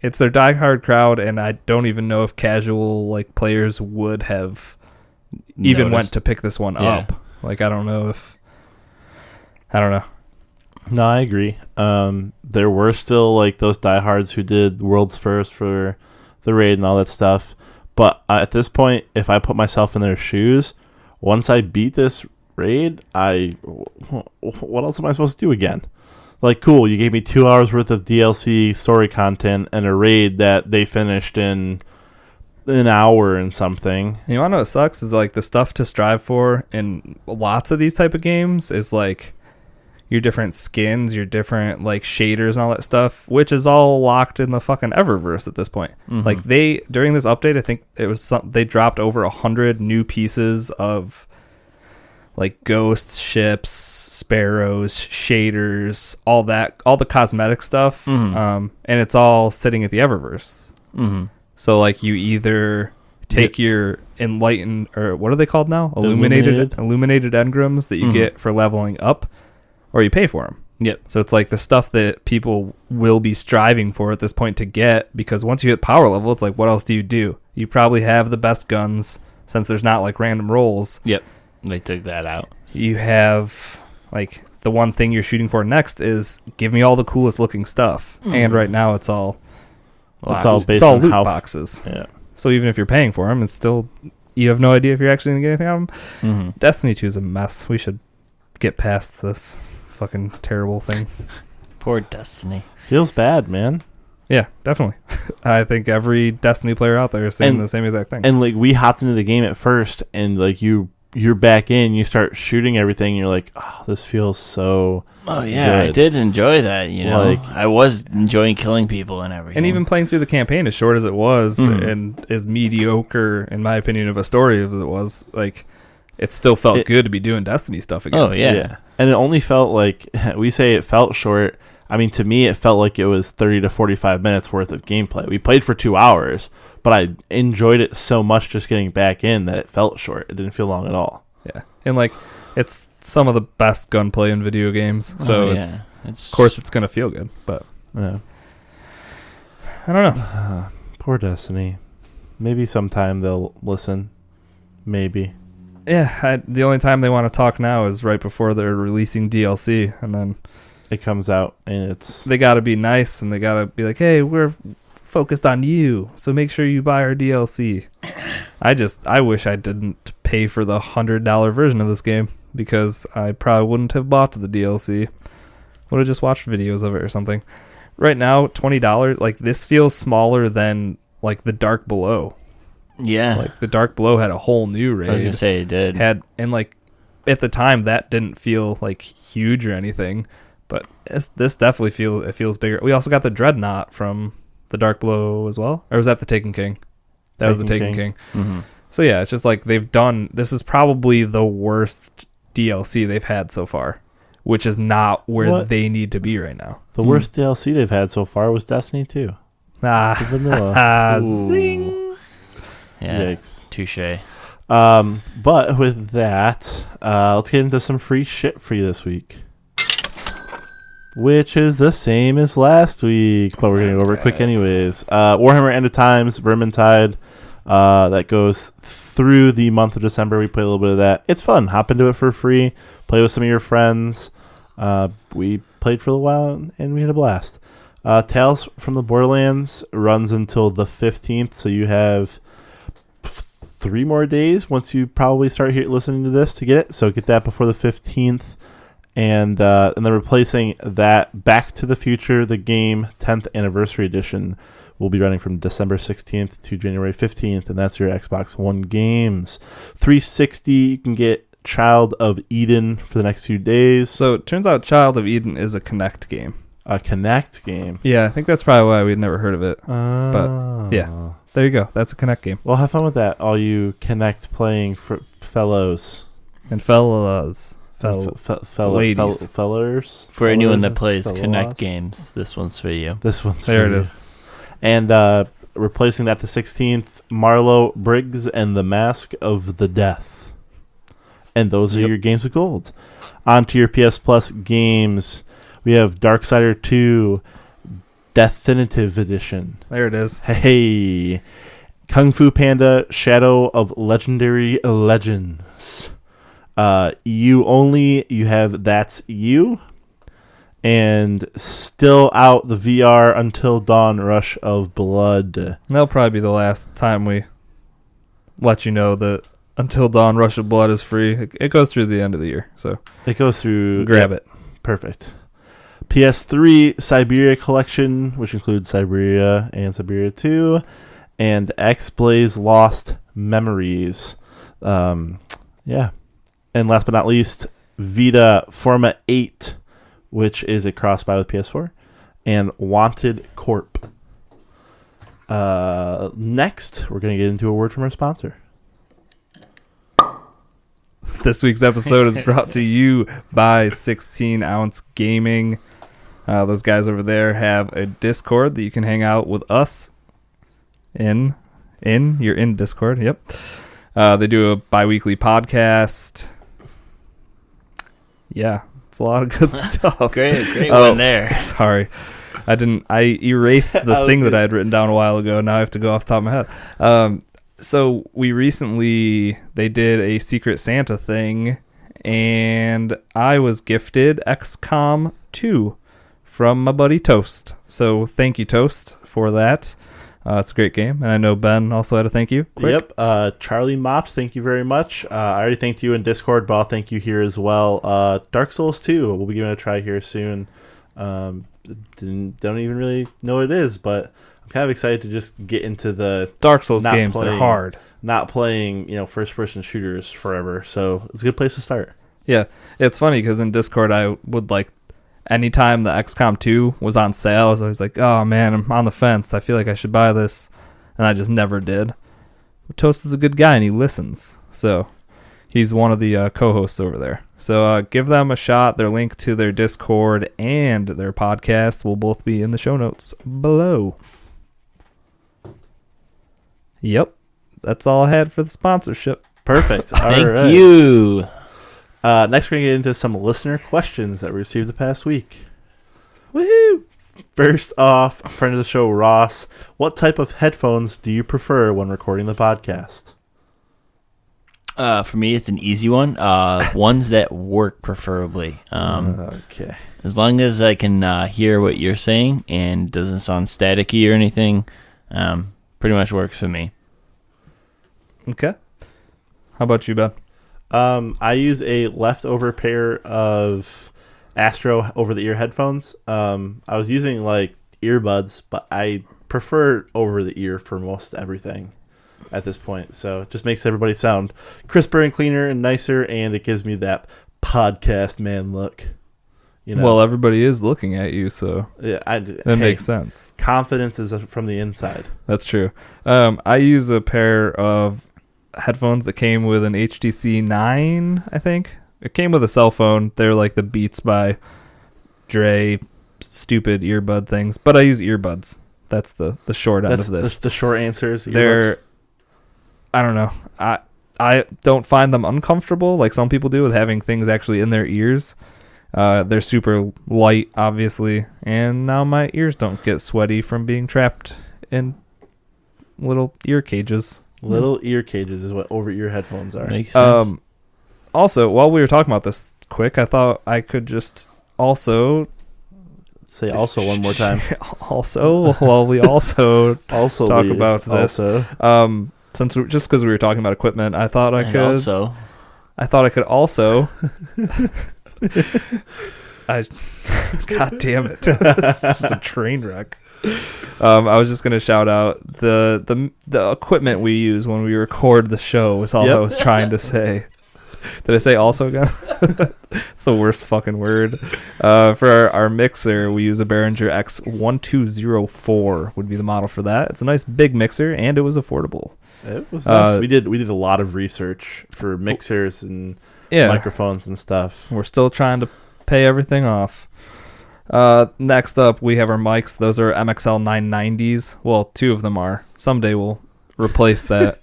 it's their diehard crowd, and I don't even know if casual like players would have even went to pick this one up. Like I don't know. No, I agree. There were still like those diehards who did world's first for the raid and all that stuff. But at this point, if I put myself in their shoes, once I beat this raid, what else am I supposed to do again? Like, cool, you gave me 2 hours worth of DLC story content and a raid that they finished in an hour and something. You want to know what sucks is like the stuff to strive for in lots of these type of games is like your different skins, your different like shaders and all that stuff, which is all locked in the fucking Eververse at this point. Like during this update, I think it was they dropped over 100 new pieces of like ghosts, ships, sparrows, shaders, all the cosmetic stuff, and it's all sitting at the Eververse. So like you either take your enlightened, or what are they called now? Illuminated engrams that you get for leveling up, or you pay for them. Yep. So it's like the stuff that people will be striving for at this point to get, because once you hit power level, it's like, what else do? You probably have the best guns, since there's not like random rolls. Yep. They took that out. You have like the one thing you're shooting for next is give me all the coolest looking stuff. And right now it's all based on loot how boxes. Yeah. So even if you're paying for them, it's still, you have no idea if you're actually going to get anything out of them. Mm-hmm. Destiny 2 is a mess. We should get past this fucking terrible thing. Poor Destiny. Feels bad, man. Yeah, definitely. I think every Destiny player out there is saying the same exact thing. And like we hopped into the game at first, and like you're back in, you start shooting everything, and you're like, oh, this feels so. Oh yeah, good. I did enjoy that. You know, Like, I was enjoying killing people and everything. And even playing through the campaign, as short as it was, and as mediocre, in my opinion, of a story as it was, like, it still felt good to be doing Destiny stuff again. Oh yeah. And it only felt like, we say it felt short. I mean, to me, it felt like it was 30 to 45 minutes worth of gameplay. We played for 2 hours, but I enjoyed it so much just getting back in that it felt short. It didn't feel long at all. Yeah. And, like, it's some of the best gunplay in video games, so it's of course it's going to feel good, but yeah. I don't know. Poor Destiny. Maybe sometime they'll listen. Maybe. Yeah, the only time they want to talk now is right before they're releasing DLC, and then It comes out, and it's... they got to be nice, and they got to be like, hey, we're focused on you, so make sure you buy our DLC. I wish I didn't pay for the $100 version of this game, because I probably wouldn't have bought the DLC. Would have just watched videos of it or something. Right now, $20, like, this feels smaller than, like, the Dark Below. Yeah. Like, the Dark Below had a whole new raid. I was going to say it did. And, like, at the time, that didn't feel, like, huge or anything. But this definitely feels bigger. We also got the Dreadnought from the Dark Below as well. Or was that the Taken King? That was the Taken King. Mm-hmm. So, yeah, it's just like they've done... This is probably the worst DLC they've had so far, which is not where they need to be right now. The worst DLC they've had so far was Destiny 2. The vanilla. Zing! Yeah, Yikes. touche. But with that, let's get into some free shit for you this week. Which is the same as last week, but we're going to go over it quick anyways. Warhammer End of Times, Vermintide, that goes through the month of December. We play a little bit of that. It's fun. Hop into it for free. Play with some of your friends. We played for a while, and we had a blast. Tales from the Borderlands runs until the 15th, so you have 3 more days once you probably start listening to this to get it. So get that before the 15th. And then replacing that, Back to the Future, the game 10th Anniversary Edition, will be running from December 16th to January 15th, and that's your Xbox One games. 360, you can get Child of Eden for the next few days. So it turns out Child of Eden is a Kinect game. A Kinect game? Yeah, I think that's probably why we'd never heard of it. But yeah, there you go. That's a Kinect game. Well, have fun with that, all you Kinect playing fellows. And fellas. Ladies. Fellers. For anyone that plays Kinect games, this one's for you. This one's there for it you. is. And replacing that the 16th, Marlowe Briggs and the Mask of the Death. And those are your games of gold. On to your PS Plus games. We have Darksider 2 Definitive Edition. There it is. Hey. Kung Fu Panda Shadow of Legendary Legends. You only, you have That's You, and still out the VR Until Dawn Rush of Blood. And that'll probably be the last time we let you know that Until Dawn Rush of Blood is free. It goes through the end of the year, so it goes through. Grab it. Perfect. PS3 Siberia Collection, which includes Siberia and Siberia 2, and X-Blaze Lost Memories. Yeah. And last but not least, Vita Forma 8, which is a cross-buy with PS4, and Wanted Corp. Next, we're going to get into a word from our sponsor. This week's episode is brought to you by 16 Ounce Gaming. Those guys over there have a Discord that you can hang out with us in. You're in Discord, yep. They do a bi-weekly podcast. Yeah, It's a lot of good stuff. Great one there. Sorry. I erased the thing that I had written down a while ago. Now I have to go off the top of my head. So they did a Secret Santa thing, and I was gifted XCOM 2 from my buddy Toast. So thank you, Toast, for that. It's a great game, and I know Ben also had a thank you. Quick. Yep. Charlie Mops, thank you very much. I already thanked you in Discord, but I'll thank you here as well. Dark Souls 2, we'll be giving it a try here soon. Don't even really know what it is, but I'm kind of excited to just get into the Dark Souls games. They're hard. Not playing, first-person shooters forever, so it's a good place to start. Yeah, it's funny because in Discord I would anytime the XCOM 2 was on sale, I was always like, oh man, I'm on the fence. I feel like I should buy this, and I just never did. But Toast is a good guy and he listens, so he's one of the co-hosts over there. So give them a shot. Their link to their Discord and their podcast will both be in the show notes below. Yep. That's all I had for the sponsorship. Perfect. Thank you. Next, we're going to get into some listener questions that we received the past week. Woohoo! First off, friend of the show, Ross. What type of headphones do you prefer when recording the podcast? For me, it's an easy one. Ones that work, preferably. Okay. As long as I can hear what you're saying and doesn't sound staticky or anything, pretty much works for me. Okay. How about you, Ben? I use a leftover pair of Astro over-the-ear headphones. I was using earbuds, but I prefer over-the-ear for most everything at this point. So it just makes everybody sound crisper and cleaner and nicer, and it gives me that podcast man look. Well, everybody is looking at you, so yeah, that makes sense. Confidence is from the inside. That's true. I use a pair of headphones that came with an HTC 9, I think. It came with a cell phone. They're like the Beats by Dre stupid earbud things, but I use earbuds. That's the short end of this. The short answer is earbuds. I don't know. I don't find them uncomfortable like some people do with having things actually in their ears. They're super light, obviously, and now my ears don't get sweaty from being trapped in little ear cages. Little ear cages is what over-ear headphones are. Makes sense. Also, while we were talking about this quick, I thought I could just also say also one more time. Also, while we also talk about this, since just because we were talking about equipment, I thought I could also. God damn it! It's just a train wreck. I was just gonna shout out the equipment we use when we record the show is all I was trying to say. Did I say also again? It's the worst fucking word. For our mixer, we use a Behringer X1204 would be the model for that. It's a nice big mixer, and it was affordable. It was nice. We did a lot of research for mixers and microphones and stuff. We're still trying to pay everything off. Next up, we have our mics. Those are MXL 990s. Well, two of them are. Someday we'll replace that.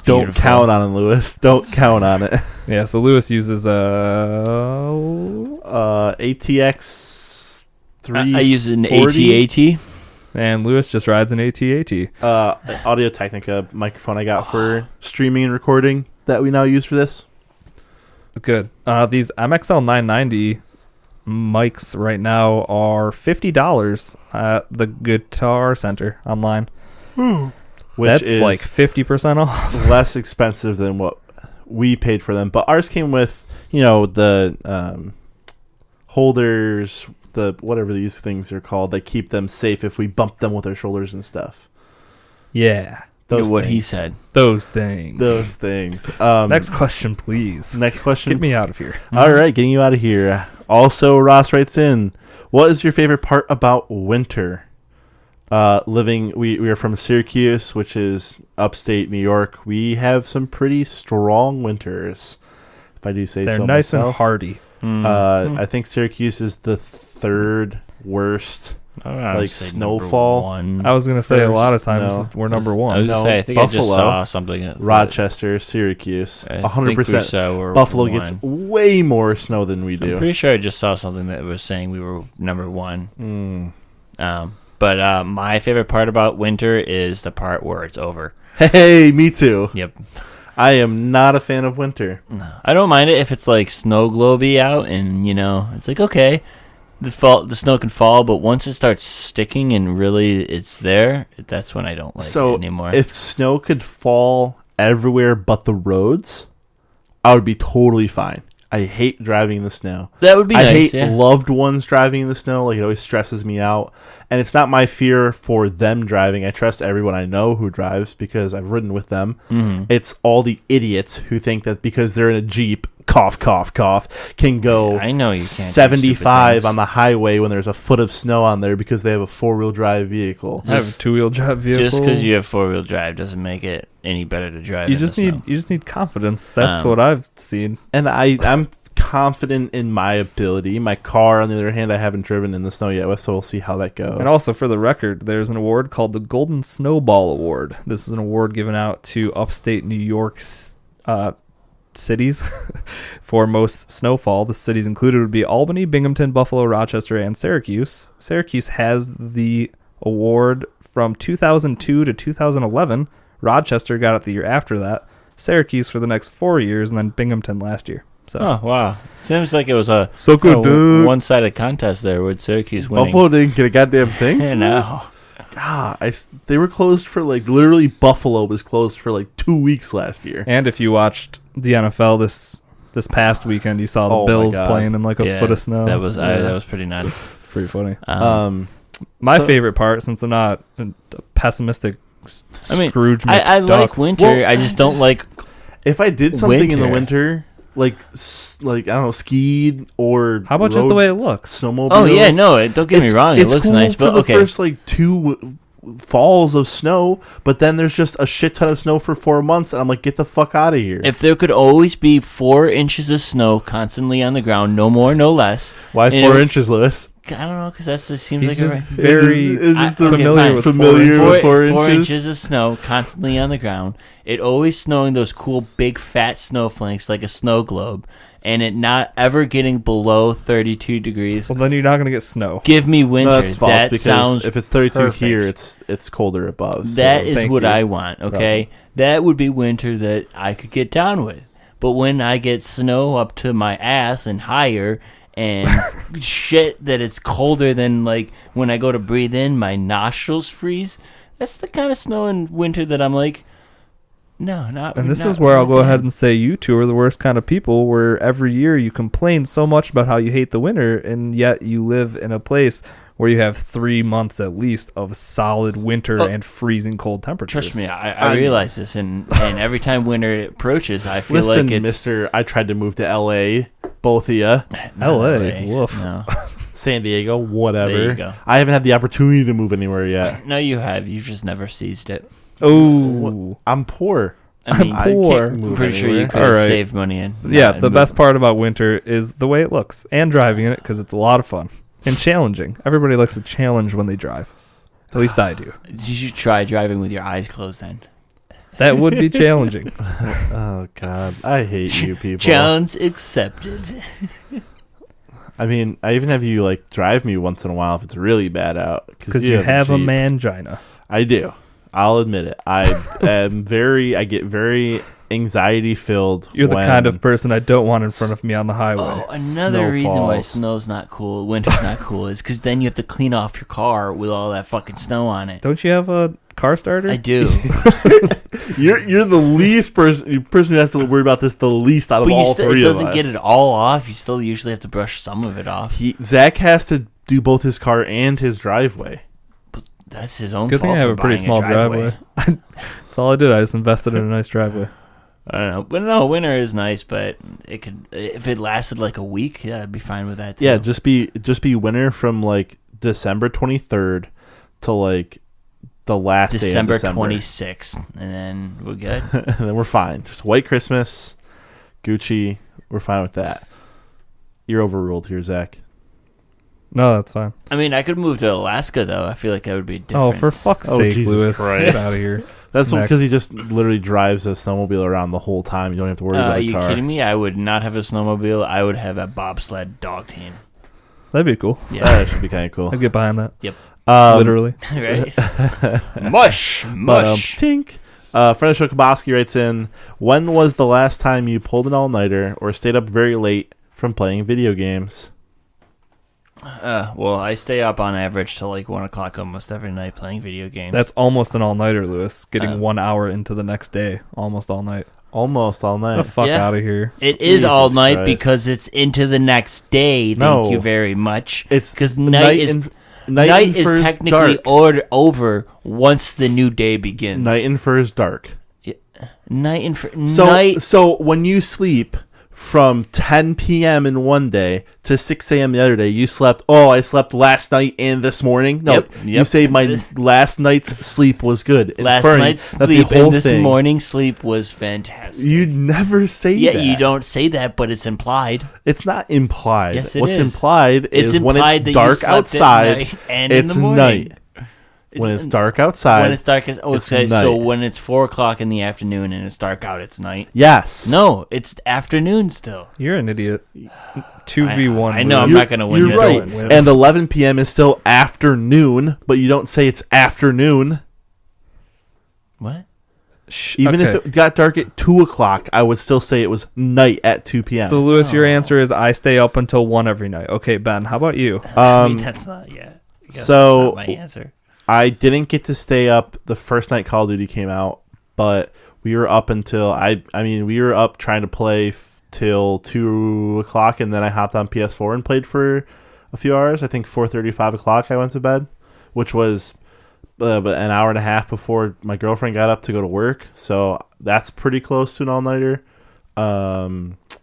Don't count on it, Lewis. Don't count on it. Yeah, so Lewis uses ATX 340. I use an AT-AT. And Lewis just rides an AT-AT. Audio-Technica microphone I got for streaming and recording that we now use for this. Good. These MXL 990 mics right now are $50 at the Guitar Center online. Which That's is like 50% off. Less expensive than what we paid for them. But ours came with, the holders, the whatever these things are called, that keep them safe if we bump them with our shoulders and stuff. Yeah. What he said. Those things. Next question, please. Next question. Get me out of here. All right, getting you out of here. Also, Ross writes in, what is your favorite part about winter? We are from Syracuse, which is upstate New York. We have some pretty strong winters, if I do say so myself. They're nice and hardy. I think Syracuse is the third worst like snowfall. I was gonna say a lot of times we're number one. I was gonna say I think Buffalo, I just saw something. Rochester, Syracuse, 100%. Buffalo gets way more snow than we do. I'm pretty sure I just saw something that was saying we were number one. But my favorite part about winter is the part where it's over. Hey, me too. Yep. I am not a fan of winter. No, I don't mind it if it's like snow globy out and it's like okay, the snow can fall, but once it starts sticking and really it's there, that's when I don't like it anymore. If snow could fall everywhere but the roads, I would be totally fine. I hate driving in the snow. That would be nice. I hate loved ones driving in the snow. Like, it always stresses me out. And it's not my fear for them driving. I trust everyone I know who drives because I've ridden with them. Mm-hmm. It's all the idiots who think that because they're in a Jeep, cough, cough, cough, can go 75 on the highway when there's a foot of snow on there because they have a four-wheel drive vehicle. I have a two-wheel drive vehicle. Just because you have four-wheel drive doesn't make it any better to drive. You just need confidence. That's what I've seen. And I'm confident in my ability. My car, on the other hand, I haven't driven in the snow yet, so we'll see how that goes. And also, for the record, there's an award called the Golden Snowball Award. This is an award given out to upstate New York's cities for most snowfall. The cities included would be Albany, Binghamton, Buffalo, Rochester, and Syracuse. Syracuse has the award from 2002 to 2011. Rochester got it the year after that. Syracuse for the next 4 years, and then Binghamton last year. So. Oh, wow. Seems like it was a one-sided contest there with Syracuse winning. Buffalo didn't get a goddamn thing? Yeah, no. God, they were closed for literally Buffalo was closed for 2 weeks last year. And if you watched the NFL this past weekend, you saw the Bills playing in a foot of snow. That was pretty nuts. Pretty funny. My favorite part, since I'm not a pessimistic Scrooge McDuck. I like winter. Well, I just don't like if I did something in the winter, I don't know, skied or how about just the way it looks? Snowmobiles. Oh yeah, no, don't get me wrong. It looks cool nice, but for the first 2 falls of snow, but then there's just a shit ton of snow for 4 months, and I'm like, get the fuck out of here. If there could always be 4 inches of snow constantly on the ground, no more, no less. Why 4 inches, Lewis? I don't know, because that seems He's like just very familiar with 4 inches. 4 inches of snow constantly on the ground. It always snowing those cool big fat snowflakes like a snow globe, and it not ever getting below 32 degrees. Well, then you're not going to get snow. Give me winter. No, that's false, that because sounds if it's 32 perfect. here, it's colder above. That is what I want, okay? Right. That would be winter that I could get down with. But when I get snow up to my ass and higher and shit that it's colder than when I go to breathe in, my nostrils freeze, that's the kind of snow in winter that I'm like, no, not. And this not is where I'll go fan. ahead and say you two are the worst kind of people, where every year you complain so much about how you hate the winter, and yet you live in a place where you have 3 months at least of solid winter and freezing cold temperatures. Trust me, I realize this, and every time winter approaches, I feel Listen, like it's... mister, I tried to move to L.A., both of you. L.A., woof. No. San Diego, whatever. There you go. I haven't had the opportunity to move anywhere yet. No, you have. You've just never seized it. Oh, I'm poor. I mean, I'm poor. I'm pretty sure you could have saved money in. Yeah, the best part about winter is the way it looks and driving in it, because it's a lot of fun and challenging. Everybody likes a challenge when they drive. At least I do. You should try driving with your eyes closed then. That would be challenging. Oh, God. I hate you people. Challenge accepted. I mean, I even have you drive me once in a while if it's really bad out. Because you have a mangina. I do. I'll admit it. I get very anxiety filled. You're the kind of person I don't want in front of me on the highway. Oh, another reason why snow's not cool, winter's not cool, is because then you have to clean off your car with all that fucking snow on it. Don't you have a car starter? I do. You're the least person who has to worry about this the least out of all three of us. It doesn't get it all off. You still usually have to brush some of it off. Zach has to do both his car and his driveway. That's his own Good fault. Good thing I have a pretty small driveway. That's all I did. I just invested in a nice driveway. I don't know. But no, winter is nice, but it could, if it lasted a week, yeah, I'd be fine with that too. Yeah, just be winter from December 23rd to the last December day of December 26th, and then we're good. And then we're fine. Just white Christmas, Gucci. We're fine with that. You're overruled here, Zach. No, that's fine. I mean, I could move to Alaska, though. I feel like that would be different. Oh, for fuck's sake, Jesus Lewis. Christ. Get out of here. That's because he just literally drives a snowmobile around the whole time. You don't have to worry about Are a you car. kidding me? I would not have a snowmobile. I would have a bobsled dog team. That'd be cool. Yeah. That should be kind of cool. I'd get behind that. Yep. Literally. Right? Mush. Tink. Friend of the show Kaboski writes in, when was the last time you pulled an all-nighter or stayed up very late from playing video games? Well, I stay up on average till like 1 o'clock almost every night playing video games. That's almost an all-nighter, Lewis. Getting 1 hour into the next day. Almost all night. Almost all night. Get the fuck Yeah. out of here. It is Jesus all night Christ. because it's into the next day. No. Thank you very much. It's because night is technically over once the new day begins. Night and fur is dark. Night. So when you sleep from 10 p.m. in one day to 6 a.m. the other day, you slept, I slept last night and this morning. No, Yep. you say my last night's sleep was good. Last Inferring night's that the sleep whole and this thing- morning's sleep was fantastic. You never say that. Yeah, you don't say that, but it's implied. It's not implied. Yes, it What's is. implied is when implied it's that you dark slept at outside, night and it's in the morning. night. When it's dark outside, When it's dark, it's okay. night. So when it's 4 o'clock in the afternoon and it's dark out, it's night. yes. No, it's afternoon still. You're an idiot. 2v1. I know, I'm Lewis. not gonna win. You're right. Win. And 11 p.m. is still afternoon, but you don't say it's afternoon. What? Even if it got dark at 2 o'clock, I would still say it was night at 2 p.m. So, Lewis, your answer is I stay up until 1 every night. Okay, Ben, how about you? I mean, that's not. Yeah. I guess So that's not my answer. I didn't get to stay up the first night Call of Duty came out, but we were up until we were up trying to play till 2 o'clock, and then I hopped on PS4 and played for a few hours. I think 4:30, 5 o'clock I went to bed, which was an hour and a half before my girlfriend got up to go to work. So that's pretty close to an all-nighter.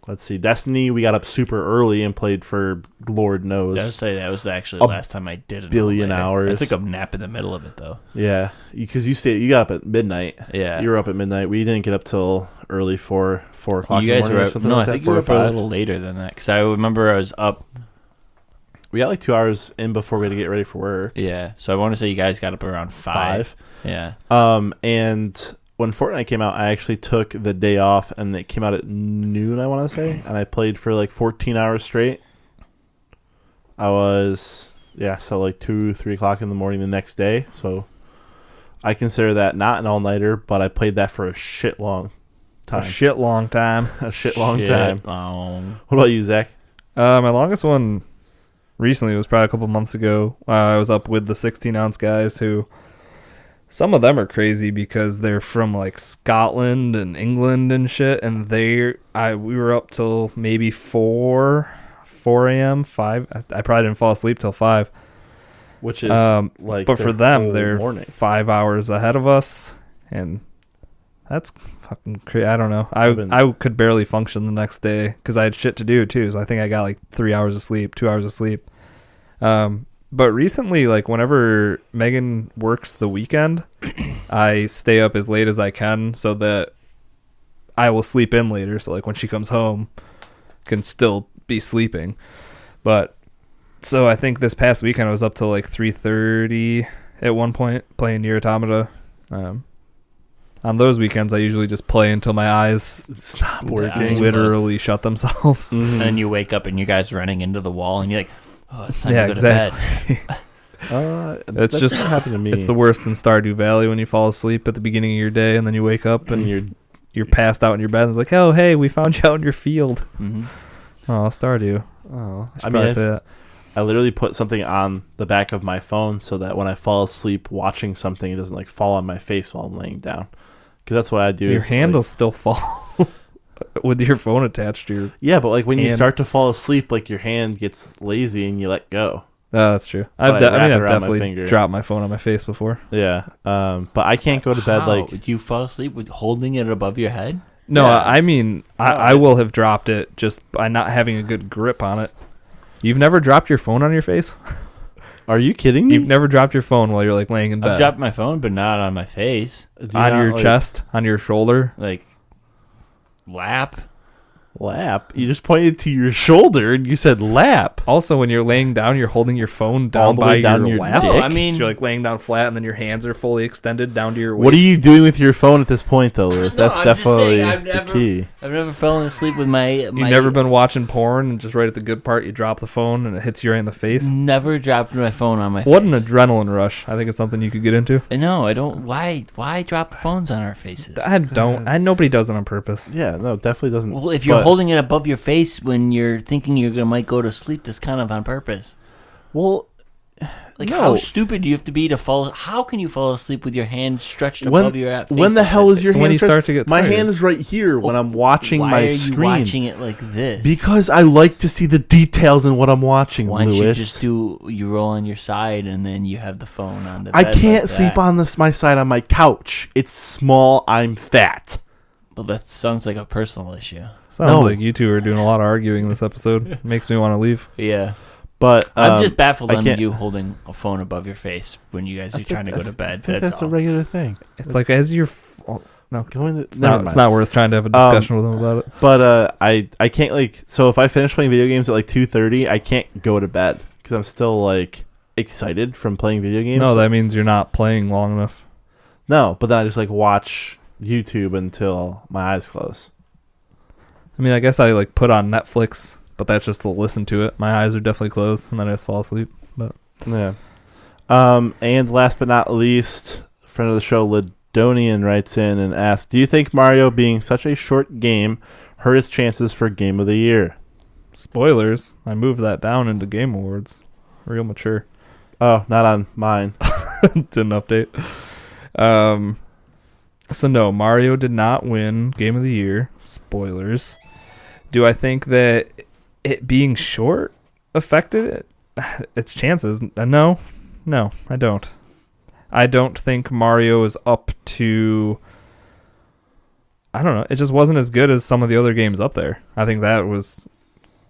Let's see, Destiny, we got up super early and played for Lord knows. I would say that was actually the last time I did it. Billion hours. I took a nap in the middle of it though. Yeah, because you got up at midnight. Yeah, you were up at midnight. We didn't get up till early 4 o'clock. You guys in the morning were or up, something no, like I that, think you were 4 up or a 5. little later than that because I remember I was up. We got like 2 hours in before we had to get ready for work. Yeah, so I want to say you guys got up around 5. Yeah. And when Fortnite came out, I actually took the day off, and it came out at noon, I want to say, and I played for like 14 hours straight. So like 2, 3 o'clock in the morning the next day. So I consider that not an all-nighter, but I played that for a shit long time. A shit long time. A shit long time. Long. What about you, Zach? My longest one recently was probably a couple months ago. I was up with the 16-ounce guys who... Some of them are crazy because they're from like Scotland and England and shit, and we were up till maybe 4 a.m., 5. I probably didn't fall asleep till 5. Which is but for them, they're morning. 5 hours ahead of us, and that's fucking crazy. I don't know. I could barely function the next day because I had shit to do too. So I think I got like 3 hours of sleep, 2 hours of sleep. But recently, like whenever Megan works the weekend, I stay up as late as I can so that I will sleep in later. So like when she comes home, can still be sleeping. But so I think this past weekend I was up till like 3:30 at one point playing Nier Automata. On those weekends, I usually just play until my eyes stop working, literally shut themselves. Mm-hmm. And then you wake up and you guys running into the wall, and you're like, "Oh, it's time to go exactly. to bed." It's just not happened to me. It's the worst in Stardew Valley when you fall asleep at the beginning of your day and then you wake up and you're passed out in your bed. And it's like, oh, hey, we found you out in your field. Mm-hmm. Oh, Stardew. Oh, I I literally put something on the back of my phone so that when I fall asleep watching something, it doesn't like fall on my face while I'm laying down. Because that's what I do. Your hand will still fall with your phone attached to your. Yeah, but like when you hand. start to fall asleep, like your hand gets lazy and you let go. Oh, that's true. But I've I wrap it around my definitely finger. dropped my phone on my face before. Yeah, but I can't go to bed How? like. Do you fall asleep with holding it above your head? No, Yeah. I mean, I will have dropped it just by not having a good grip on it. You've never dropped your phone on your face? Are you kidding me? You've never dropped your phone while you're like laying in bed? I've dropped my phone, but not on my face. Do you on not, your like- chest, on your shoulder. Like lap. Lap? You just pointed to your shoulder and you said lap. Also, when you're laying down, you're holding your phone All down the by way down your lap. dick? No, I mean, So you're like laying down flat, and then your hands are fully extended down to your waist. What are you doing with your phone at this point, though, Lewis? No, That's I'm just definitely saying, the key. I've never fallen asleep with my. You've never been watching porn, and just right at the good part, you drop the phone, and it hits you right in the face? Never dropped my phone on my face. What an adrenaline rush. I think it's something you could get into. No, I don't. Why drop phones on our faces? Nobody does it on purpose. Yeah, no, definitely doesn't. Well, if you're holding it above your face when you're thinking might go to sleep, that's kind of on purpose. Well, like, no. how stupid do you have to be to fall? How can you fall asleep with your hand stretched above your face? When the hell is your hand? When you start to get my tired. hand is right here when I'm watching my screen. Why are you watching it like this? Because I like to see the details in what I'm watching, Why don't Lewis. you roll on your side and then you have the phone on the I bed can't like sleep that. on my side on my couch. It's small. I'm fat. Well, that sounds like a personal issue. Sounds like you two are doing a lot of arguing this episode. Makes me want to leave. Yeah. But I'm just baffled on can't- you holding a phone above your face when you guys are trying to go to bed. I think that's all. a regular thing. It's like as you're... No, It's it's not worth trying to have a discussion with them about it. But I can't so if I finish playing video games at 2:30, I can't go to bed because I'm still excited from playing video games. No, that means you're not playing long enough. No, but then I just watch YouTube until my eyes close. I mean, I guess I put on Netflix, but that's just to listen to it. My eyes are definitely closed, and then I just fall asleep. But yeah. And last but not least, friend of the show, Ladonian writes in and asks, "Do you think Mario being such a short game hurt his chances for Game of the Year?" spoilers, I moved that down into Game Awards. Real mature. Oh, not on mine. Didn't update. So no, Mario did not win Game of the Year. Spoilers. Do I think that it being short affected its chances? No, I don't. I don't think Mario is up to... I don't know. It just wasn't as good as some of the other games up there. I think that was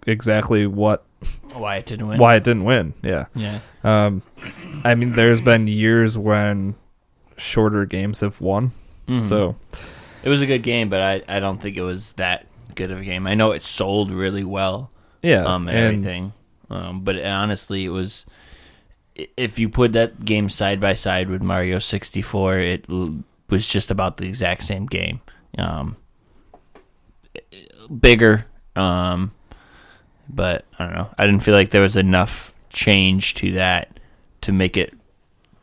exactly why it didn't win. Why it didn't win, yeah. Yeah. I mean, there's been years when shorter games have won. Mm-hmm. So it was a good game, but I don't think it was that good of a game. I know it sold really well. Yeah. And everything. But honestly, it was... If you put that game side by side with Mario 64, it was just about the exact same game. Bigger, but I don't know. I didn't feel like there was enough change to that to make it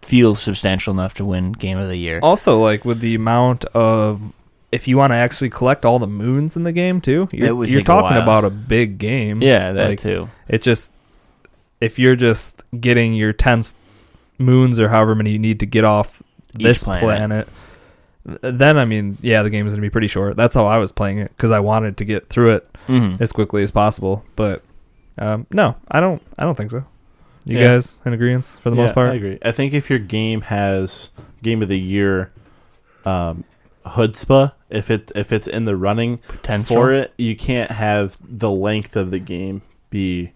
feel substantial enough to win Game of the Year. Also, with the amount of... If you want to actually collect all the moons in the game, too, you're talking about a big game. Yeah, that too. It just... If you're just getting your 10 moons or however many you need to get off this planet, then, I mean, yeah, the game is going to be pretty short. That's how I was playing it, because I wanted to get through it as quickly as possible. But, no, I don't think so. You guys in agreement for the most part? I agree. I think if your game has Game of the Year chutzpah, if it's in the running for it, you can't have the length of the game be...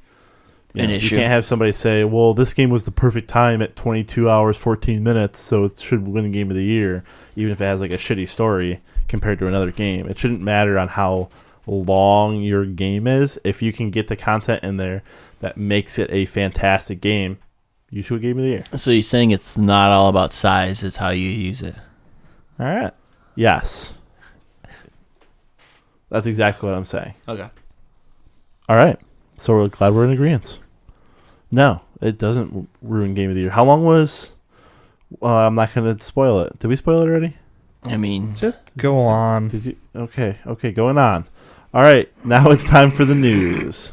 an issue. You can't have somebody say, well, this game was the perfect time at 22 hours, 14 minutes, so it should win Game of the Year, even if it has a shitty story compared to another game. It shouldn't matter on how long your game is. If you can get the content in there that makes it a fantastic game, you should win Game of the Year. So you're saying it's not all about size, it's how you use it. All right. Yes. That's exactly what I'm saying. Okay. All right. So we're glad we're in agreement. No, it doesn't ruin Game of the Year. How long was... I'm not going to spoil it. Did we spoil it already? I mean... Just go on. Did you? Okay, going on. All right, now it's time for the news.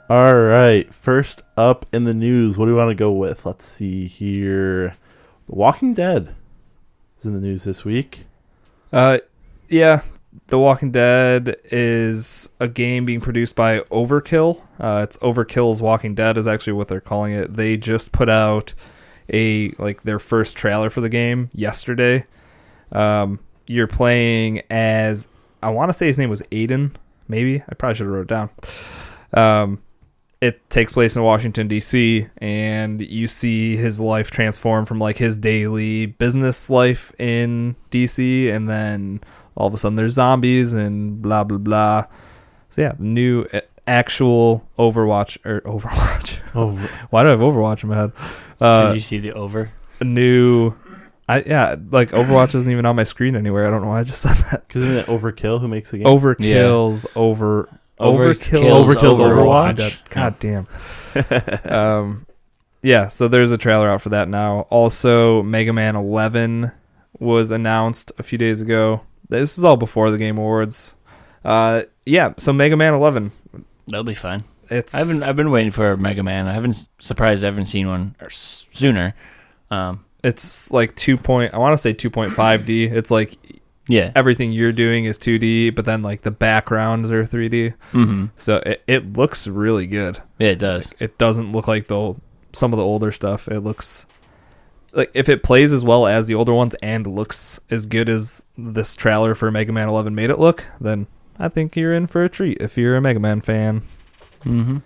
All right, first up in the news, what do we want to go with? Let's see here. The Walking Dead is in the news this week. Yeah, The Walking Dead is a game being produced by Overkill. It's Overkill's Walking Dead is actually what they're calling it. They just put out their first trailer for the game yesterday. You're playing as, I want to say his name was Aiden, maybe. I probably should have wrote it down. it takes place in Washington, D.C., and you see his life transform from like his daily business life in D.C., and then all of a sudden there's zombies and blah, blah, blah. So yeah, new actual Overwatch. Why do I have Overwatch in my head? Because you see the over? Like Overwatch isn't even on my screen anywhere. I don't know why I just said that. Because isn't it Overkill who makes the game? Overkill's Overwatch. God damn. Yeah, so there's a trailer out for that now. Also, Mega Man 11 was announced a few days ago. This is all before the Game Awards. Yeah, so Mega Man 11. That'll be fun. I've been waiting for a Mega Man. I haven't seen one sooner. It's like I want to say 2.5D. It's like everything you're doing is 2D, but then like the backgrounds are 3D. Mm-hmm. So it looks really good. Yeah, it does. Like, it doesn't look like some of the older stuff. It looks like if it plays as well as the older ones and looks as good as this trailer for Mega Man 11 made it look, then I think you're in for a treat if you're a Mega Man fan. Mm-hmm.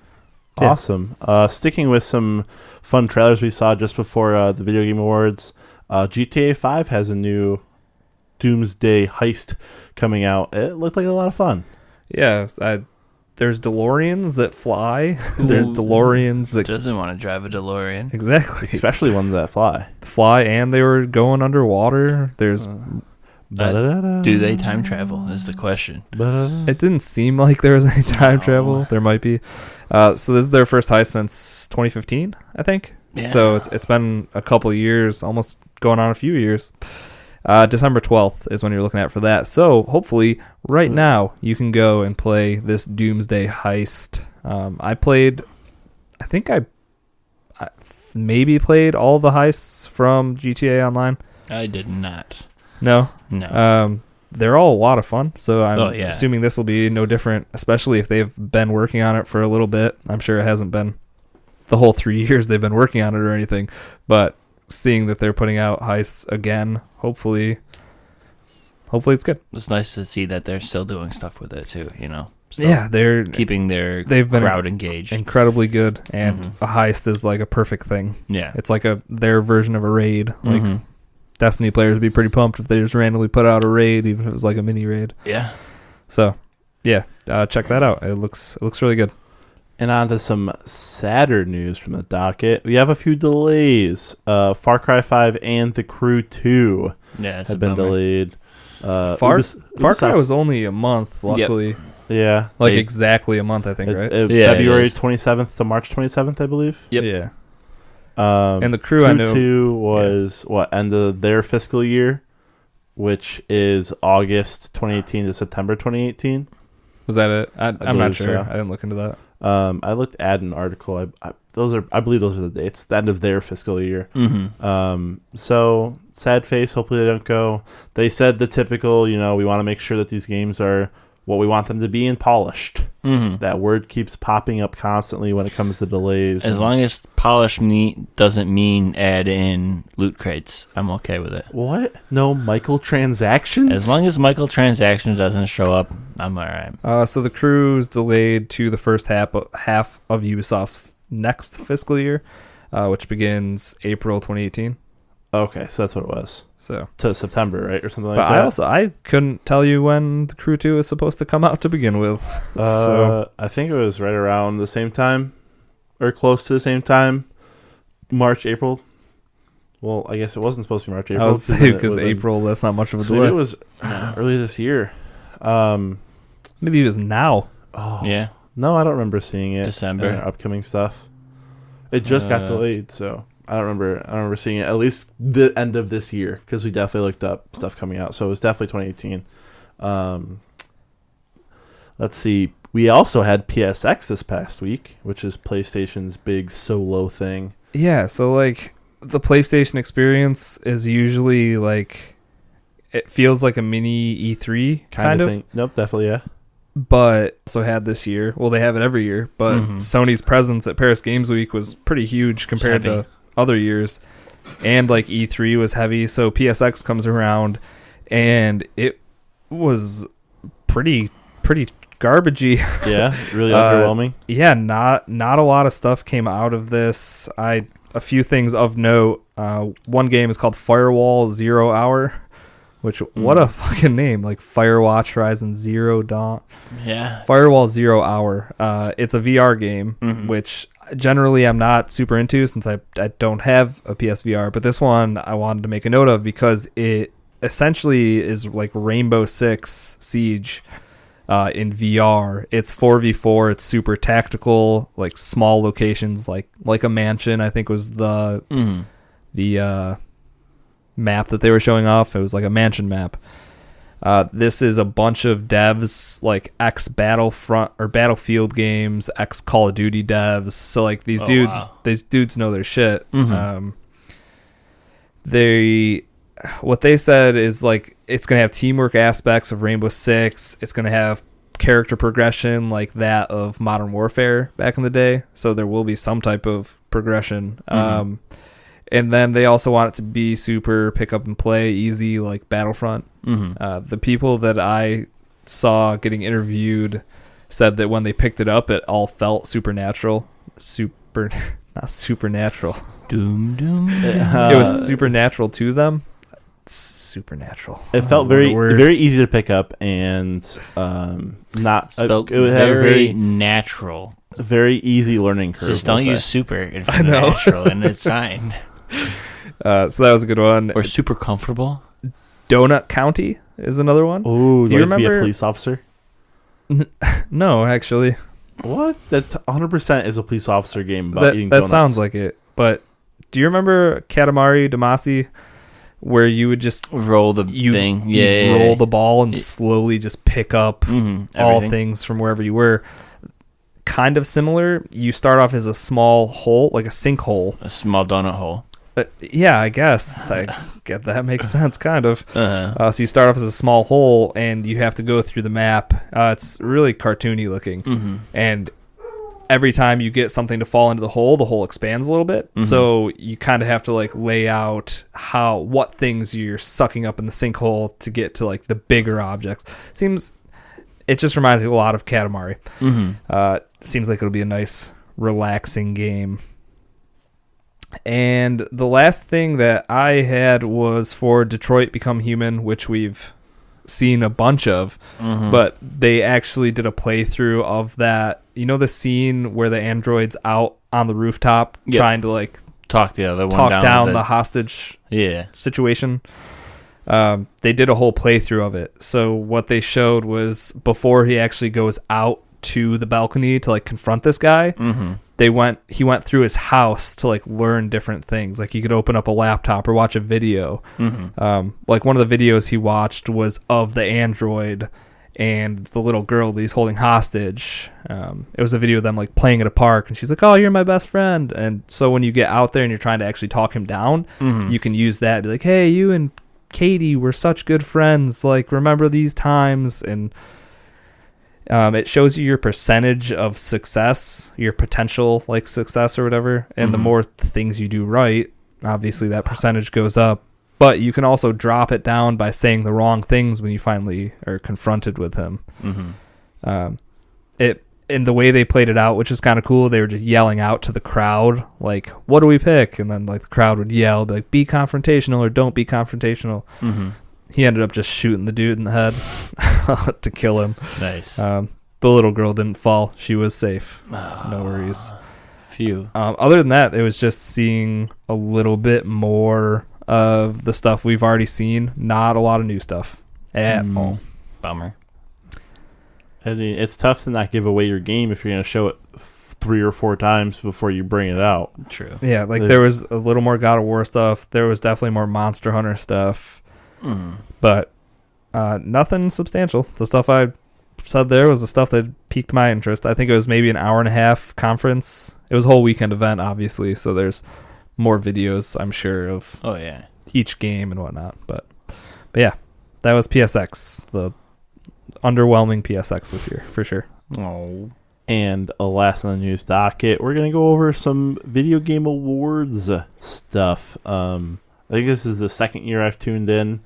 Yeah. Awesome. Sticking with some fun trailers we saw just before the Video Game Awards, GTA 5 has a new Doomsday Heist coming out. It looked like a lot of fun. Yeah, there's DeLoreans that fly. There's DeLoreans that doesn't want to drive a DeLorean. Exactly. Especially ones that fly. And they were going underwater. There's do they time travel is the question. It didn't seem like there was any time travel. There might be. So this is their first heist since 2015, I think. Yeah. So it's been a couple of years, almost going on a few years. December 12th is when you're looking at for that. So hopefully right now you can go and play this Doomsday Heist. I think I maybe played all the heists from GTA Online. I did not. No? No. They're all a lot of fun, so I'm yeah. assuming this will be no different, especially if they've been working on it for a little bit. I'm sure it hasn't been the whole 3 years they've been working on it or anything, but seeing that they're putting out heists again, hopefully it's good. It's nice to see that they're still doing stuff with it too, Yeah, they're keeping they've been crowd engaged. Incredibly good, and a heist is like a perfect thing. Yeah. It's like their version of a raid. Like Destiny players would be pretty pumped if they just randomly put out a raid, even if it was like a mini raid. Yeah. So, yeah, check that out. It looks really good. And on to some sadder news from the docket. We have a few delays. Far Cry 5 and The Crew 2 have been delayed. Far Cry was only a month, luckily. Yep. Yeah. Exactly a month, I think, right? February 27th to March 27th, I believe. Yep. Yeah. And The Crew, I know. 2 was, end of their fiscal year, which is August 2018 to September 2018. Was that it? I'm not sure. So. I didn't look into that. I looked at an article. I believe those are the dates. The end of their fiscal year. So sad face. Hopefully they don't go. They said the typical. We want to make sure that these games are what we want them to be and polished. That word keeps popping up constantly when it comes to delays. As long as polished doesn't mean add in loot crates, I'm okay with it. What? No microtransactions? As long as microtransactions doesn't show up, I'm all right. So The Crew's delayed to the first half of Ubisoft's next fiscal year, which begins April 2018. Okay, so that's what it was. So to September, right, or something like that. But I couldn't tell you when The Crew 2 is supposed to come out to begin with. So I think it was right around the same time, or close to the same time, March, April. Well, I guess it wasn't supposed to be March, April. I was saying because April, that's not much of a delay. Maybe it was early this year. Maybe it was now. Oh yeah. No, I don't remember seeing it. December. Upcoming stuff. It just got delayed, so. I don't remember seeing it at least the end of this year because we definitely looked up stuff coming out. So it was definitely 2018. Let's see. We also had PSX this past week, which is PlayStation's big solo thing. Yeah, so the PlayStation experience is usually it feels like a mini E3 kind of thing. Nope, definitely, yeah. But so had this year. Well, they have it every year, but Sony's presence at Paris Games Week was pretty huge compared to other years, and E3 was heavy, so PSX comes around and it was pretty garbagey. Yeah, really underwhelming. Yeah, not a lot of stuff came out of this. A few things of note. One game is called Firewall 0 Hour, which what a fucking name, like Firewatch Horizon Zero Dawn. Yeah. Firewall 0 Hour. It's a VR game, which generally I'm not super into since I don't have a PSVR, but this one I wanted to make a note of because it essentially is like Rainbow Six Siege in VR. It's 4v4. It's super tactical, like small locations, like a mansion. I think was the map that they were showing off. It was like a mansion map. This is a bunch of devs, like ex Battlefront or Battlefield games, ex Call of Duty devs. So like these dudes know their shit. What they said is like it's gonna have teamwork aspects of Rainbow Six. It's gonna have character progression like that of Modern Warfare back in the day. So there will be some type of progression. And then they also want it to be super pick up and play, easy like Battlefront. The people that I saw getting interviewed said that when they picked it up, it all felt supernatural. Not supernatural. Doom. It was supernatural to them. Supernatural. It felt very easy to pick up and not. Spelled it would have very natural. Very easy learning curve. Just don't use super in front of natural, and it's fine. So that was a good one. Or super comfortable. Donut County is another one. Oh, do you remember? To be a police officer? No, actually. What? That 100% is a police officer game about eating donuts. That sounds like it. But do you remember Katamari Damacy, where you would just roll the thing? Yeah, roll the ball and slowly just pick up all things from wherever you were. Kind of similar. You start off as a small hole, like a sinkhole. A small donut hole. Yeah, I guess. I get that makes sense, kind of. So you start off as a small hole, and you have to go through the map. It's really cartoony looking. And every time you get something to fall into the hole expands a little bit. So you kind of have to like lay out what things you're sucking up in the sinkhole to get to like the bigger objects. It just reminds me a lot of Katamari. Seems like it'll be a nice, relaxing game. And the last thing that I had was for Detroit Become Human, which we've seen a bunch of, but they actually did a playthrough of that. You know the scene where the android's out on the rooftop trying to like talk down the hostage situation? They did a whole playthrough of it. So what they showed was before he actually goes out to the balcony to like confront this guy, he went through his house to like learn different things. Like he could open up a laptop or watch a video. Like one of the videos he watched was of the android and the little girl that he's holding hostage. It was a video of them like playing at a park, and she's like, "Oh, you're my best friend." And so when you get out there and you're trying to actually talk him down, you can use that, be like, "Hey, you and Katie were such good friends, like remember these times." And it shows you your percentage of success, your potential like success or whatever, and the more things you do right, obviously that percentage goes up. But you can also drop it down by saying the wrong things when you finally are confronted with him. And the way they played it out, which is kind of cool, they were just yelling out to the crowd, like, "What do we pick?" And then like the crowd would yell, be like, "Be confrontational" or "Don't be confrontational." He ended up just shooting the dude in the head to kill him. Nice. The little girl didn't fall. She was safe. No worries. Phew. Other than that, it was just seeing a little bit more of the stuff we've already seen. Not a lot of new stuff at all. Bummer. I mean, it's tough to not give away your game if you're going to show it 3 or 4 times before you bring it out. True. Yeah, like there was a little more God of War stuff. There was definitely more Monster Hunter stuff. But nothing substantial. The stuff I said there was the stuff that piqued my interest. I think it was maybe an hour-and-a-half conference. It was a whole weekend event, obviously, so there's more videos, I'm sure, of each game and whatnot. But yeah, that was PSX, the underwhelming PSX this year, for sure. Oh. And last on the news docket, we're going to go over some video game awards stuff. I think this is the second year I've tuned in.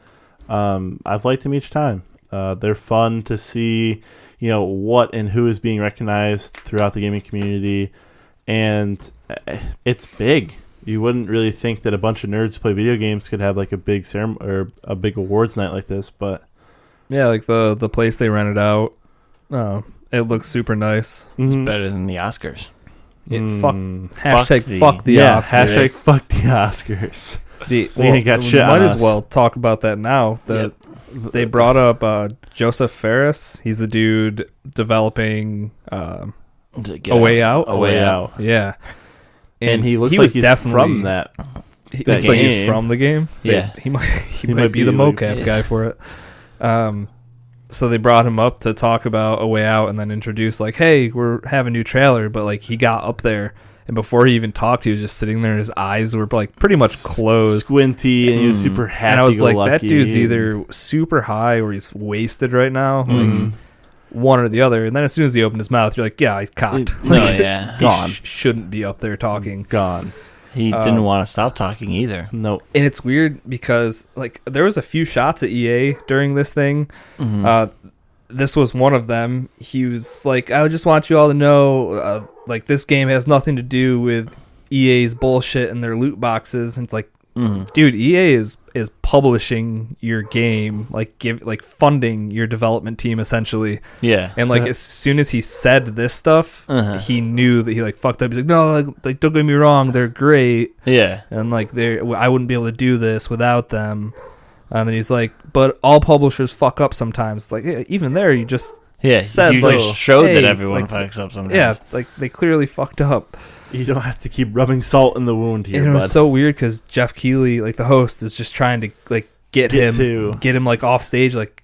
I've liked them each time. They're fun to see, what and who is being recognized throughout the gaming community, and it's big. You wouldn't really think that a bunch of nerds who play video games could have like a big ceremony or a big awards night like this, but yeah, like the place they rented out, it looks super nice. It's better than the Oscars. Fuck the Oscars. Hashtag fuck the Oscars. Might as well talk about that now. They brought up Joseph Ferris. He's the dude developing A Way Out. A Way Out. Yeah. And he looks like he's from that. He looks like he's from the game. Yeah. He might be the mocap guy for it. So they brought him up to talk about A Way Out and then introduce like, hey, we're having a new trailer. But like he got up there and before he even talked, he was just sitting there and his eyes were like pretty much closed. Squinty, and he was super happy. And I was like, that dude's either super high or he's wasted right now. Like, one or the other. And then as soon as he opened his mouth, you're like, yeah, he's cocked. Gone. He shouldn't be up there talking. Gone. He didn't want to stop talking either. No. And it's weird because like there was a few shots at EA during this thing. This was one of them. He was like, I just want you all to know like this game has nothing to do with EA's bullshit and their loot boxes. And it's like, dude, EA is publishing your game, like funding your development team essentially. Yeah. And like as soon as he said this stuff, he knew that he like fucked up. He's like, no, like don't get me wrong, they're great. Yeah. And like I wouldn't be able to do this without them. And then he's like, but all publishers fuck up sometimes. It's like even there, you just said you like just showed hey, that everyone like, fucks up sometimes. Yeah, like they clearly fucked up. You don't have to keep rubbing salt in the wound here, and it was so weird because Jeff Keighley, like the host, is just trying to like get him like off stage, like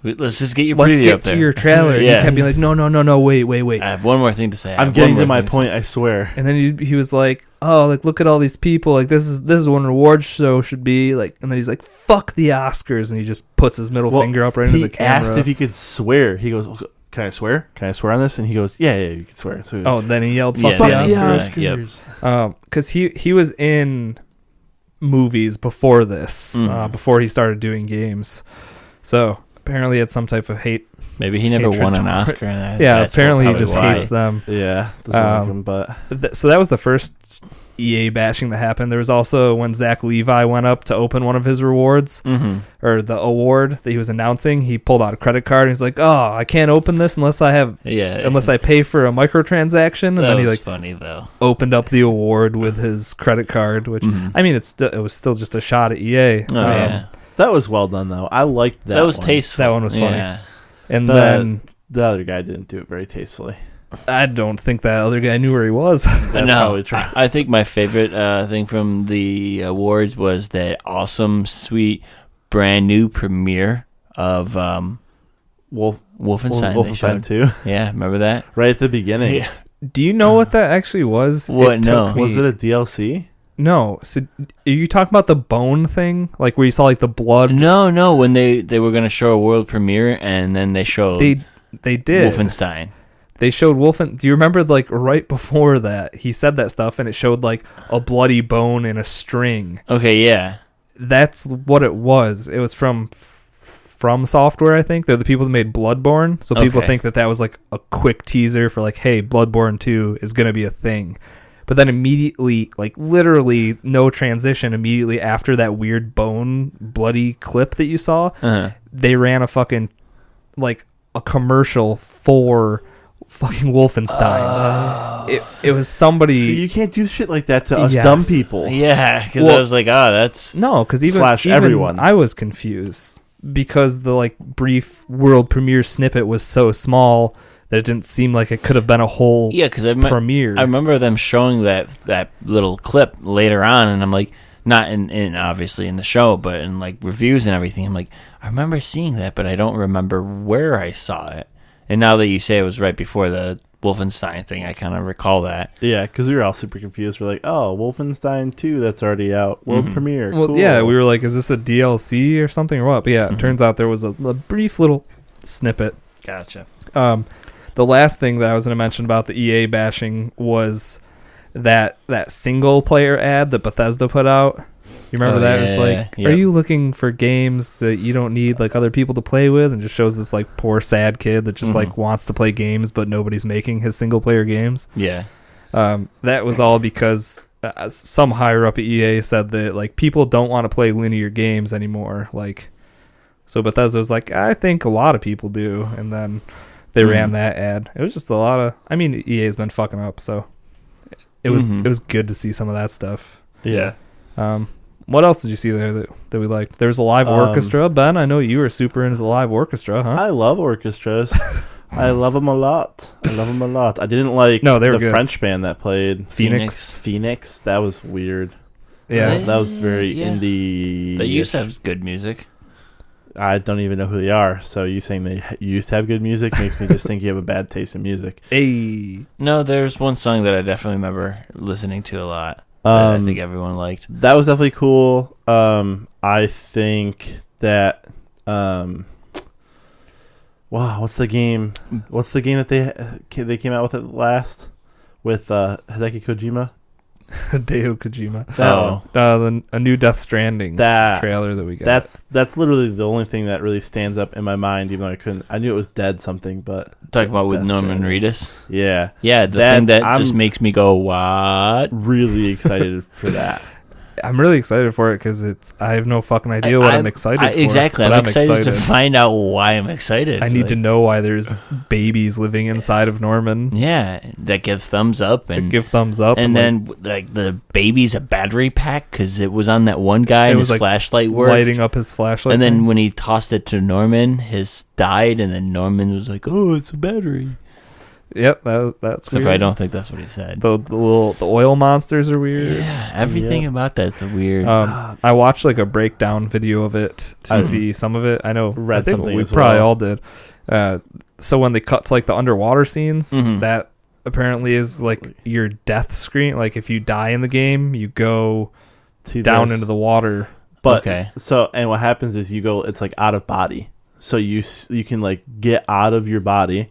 let's just get your preview up there. To your trailer. And he kept being like, no, wait. I have one more thing to say. I'm getting to my point, I swear. And then he was like, oh, like look at all these people, like this is what an award show should be like. And then he's like, fuck the Oscars, and he just puts his middle finger up right into the camera. He asked if he could swear. He goes, can I swear? Can I swear on this? And he goes, yeah, you can swear. So then he yelled, fuck the Oscars. Yep. Because he was in movies before this, before he started doing games. So apparently he had some type of hate. Maybe he never won an Oscar. Apparently he just hates them. Yeah, doesn't like him, but so that was the first EA bashing that happened. There was also when Zach Levi went up to open one of his rewards, or the award that he was announcing. He pulled out a credit card and he's like, "Oh, I can't open this unless I pay for a microtransaction." And then he like funny though opened up the award with his credit card, which I mean, it was still just a shot at EA. That was well done though. I liked that. That was tasteful. That one was funny. Yeah. And then the other guy didn't do it very tastefully. I don't think that other guy knew where he was. No, I think my favorite thing from the awards was that awesome, sweet, brand new premiere of Wolfenstein. Wolfenstein 2. Yeah, remember that? Right at the beginning. Yeah. Do you know what that actually was? What? No. Was it a DLC? No. So are you talking about the bone thing? Like where you saw like the blood? No. When they were going to show a world premiere and then they showed... They did. Wolfenstein. They showed Do you remember like right before that he said that stuff and it showed like a bloody bone and a string? Okay, yeah. That's what it was. It was from Software, I think. They're the people that made Bloodborne. So people think that was like a quick teaser for like, hey, Bloodborne 2 is going to be a thing. But then immediately, like literally no transition, immediately after that weird bone bloody clip that you saw, they ran a fucking like a commercial for fucking Wolfenstein. It was somebody. See, you can't do shit like that to us dumb people. Yeah, because I was like, that's no, because even everyone. I was confused because the like brief world premiere snippet was so small that it didn't seem like it could have been a whole premiere. I remember them showing that little clip later on, and I'm like, not in obviously in the show, but in like reviews and everything. I'm like, I remember seeing that, but I don't remember where I saw it. And now that you say it was right before the Wolfenstein thing, I kind of recall that. Yeah, because we were all super confused. We're like, oh, Wolfenstein 2, that's already out. World premiere. Well, cool. Yeah, we were like, is this a DLC or something or what? But yeah, it turns out there was a brief little snippet. Gotcha. The last thing that I was going to mention about the EA bashing was that single player ad that Bethesda put out. You remember that? It's like, are you looking for games that you don't need like other people to play with? And just shows this like poor sad kid that just like wants to play games, but nobody's making his single player games. Yeah. That was all because some higher up at EA said that like people don't want to play linear games anymore. Like, so Bethesda was like, I think a lot of people do, and then they ran that ad. It was just a lot of. I mean, EA's been fucking up, so it was good to see some of that stuff. Yeah. What else did you see there that we liked? There's a live orchestra. Ben, I know you were super into the live orchestra, huh? I love orchestras. I love them a lot. I didn't like they were the good. French band that played. Phoenix. That was weird. Yeah. That was very indie. They used to have good music. I don't even know who they are. So you saying they used to have good music makes me just think you have a bad taste in music. Hey. No, there's one song that I definitely remember listening to a lot. I think everyone liked. That was definitely cool. I think that wow, what's the game that they came out with at last with Hideki Kojima? Hideo Kojima. A new Death Stranding trailer that we got. That's literally the only thing that really stands up in my mind, even though I knew it was dead something, but talking about with Norman Reedus. Yeah. Yeah, the thing that just makes me go, what? Really excited for that. I'm really excited for it because I have no fucking idea what I'm excited for. Exactly. I'm excited to find out why I'm excited. I need to know why there's babies living inside of Norman. Yeah, that gives thumbs up. And then like the baby's a battery pack because it was on that one guy and his flashlight worked. Lighting up his flashlight. And then when he tossed it to Norman, his died, and then Norman was like, oh, it's a battery. Yep, that's Except weird. I don't think that's what he said. The oil monsters are weird. Yeah, everything about that's a weird. I watched like a breakdown video of it to see some of it. I know we probably all did. So when they cut to like the underwater scenes, that apparently is like your death screen. Like if you die in the game, you go down into the water. But so and what happens is you go. It's like out of body. So you can like get out of your body.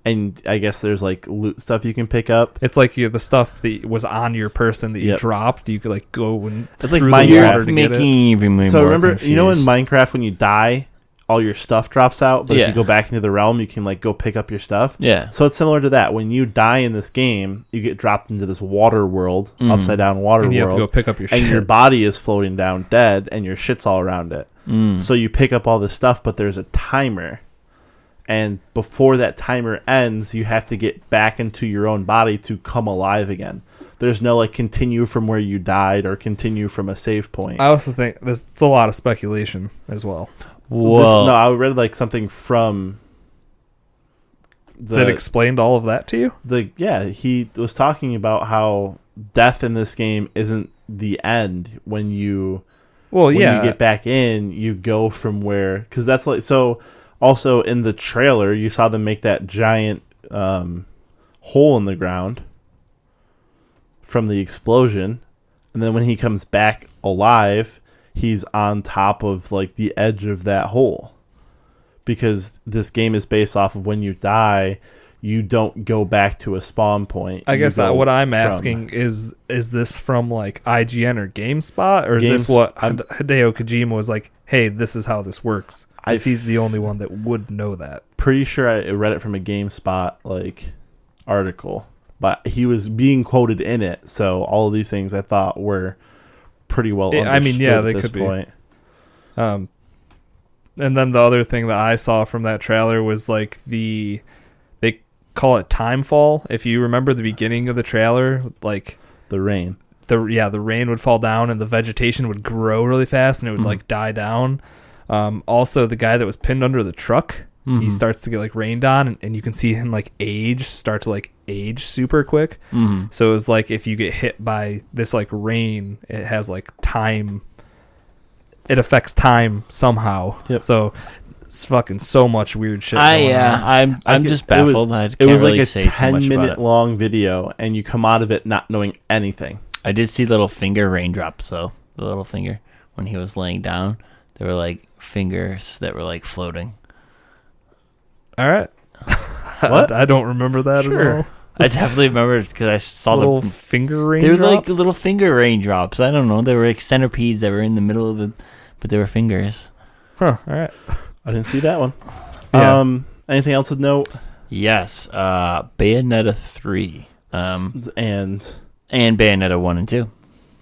And I guess there's like loot stuff you can pick up. It's like the stuff that was on your person that you dropped. You could like go and it's like through Minecraft. the water to get it. So remember, confused. You know in Minecraft when you die, all your stuff drops out. But if you go back into the realm, you can like go pick up your stuff. Yeah. So it's similar to that. When you die in this game, you get dropped into this water world, upside down water world. And you have to go pick up your shit. And your body is floating down dead, and your shit's all around it. So you pick up all this stuff, but there's a timer. And before that timer ends, you have to get back into your own body to come alive again. There's no like continue from where you died or continue from a save point. I also think it's a lot of speculation as well. No, I read like something from that explained all of that to you. He was talking about how death in this game isn't the end. When you get back in, you go from where because that's like so. Also, in the trailer, you saw them make that giant hole in the ground from the explosion. And then when he comes back alive, he's on top of like the edge of that hole. Because this game is based off of when you die, you don't go back to a spawn point. I guess what I'm asking is this from like IGN or GameSpot? Or is this what Hideo Kojima was like, hey, this is how this works? He's the only one that would know that. Pretty sure I read it from a GameSpot like article, but he was being quoted in it. So all of these things I thought were pretty well understood. I mean, yeah, they could point. Be. And then the other thing that I saw from that trailer was like they call it timefall. If you remember the beginning of the trailer, like the rain. The rain would fall down and the vegetation would grow really fast and it would like die down. Also, the guy that was pinned under the truck, he starts to get like rained on, and you can see him like start to age super quick. So it was like if you get hit by this like rain, it has like time. It affects time somehow. Yep. So it's fucking so much weird shit. I'm just baffled. It was like a 10-minute long video, and you come out of it not knowing anything. I did see little finger raindrops, though. The little finger when he was laying down. There were like fingers that were like floating. All right. What? I don't remember that at all. I definitely remember it because I saw little the finger raindrops. They were like little finger raindrops. I don't know. They were like centipedes that were in the middle of but they were fingers. Huh. All right. I didn't see that one. Yeah. Anything else of note? Yes. Bayonetta 3. And Bayonetta 1 and 2.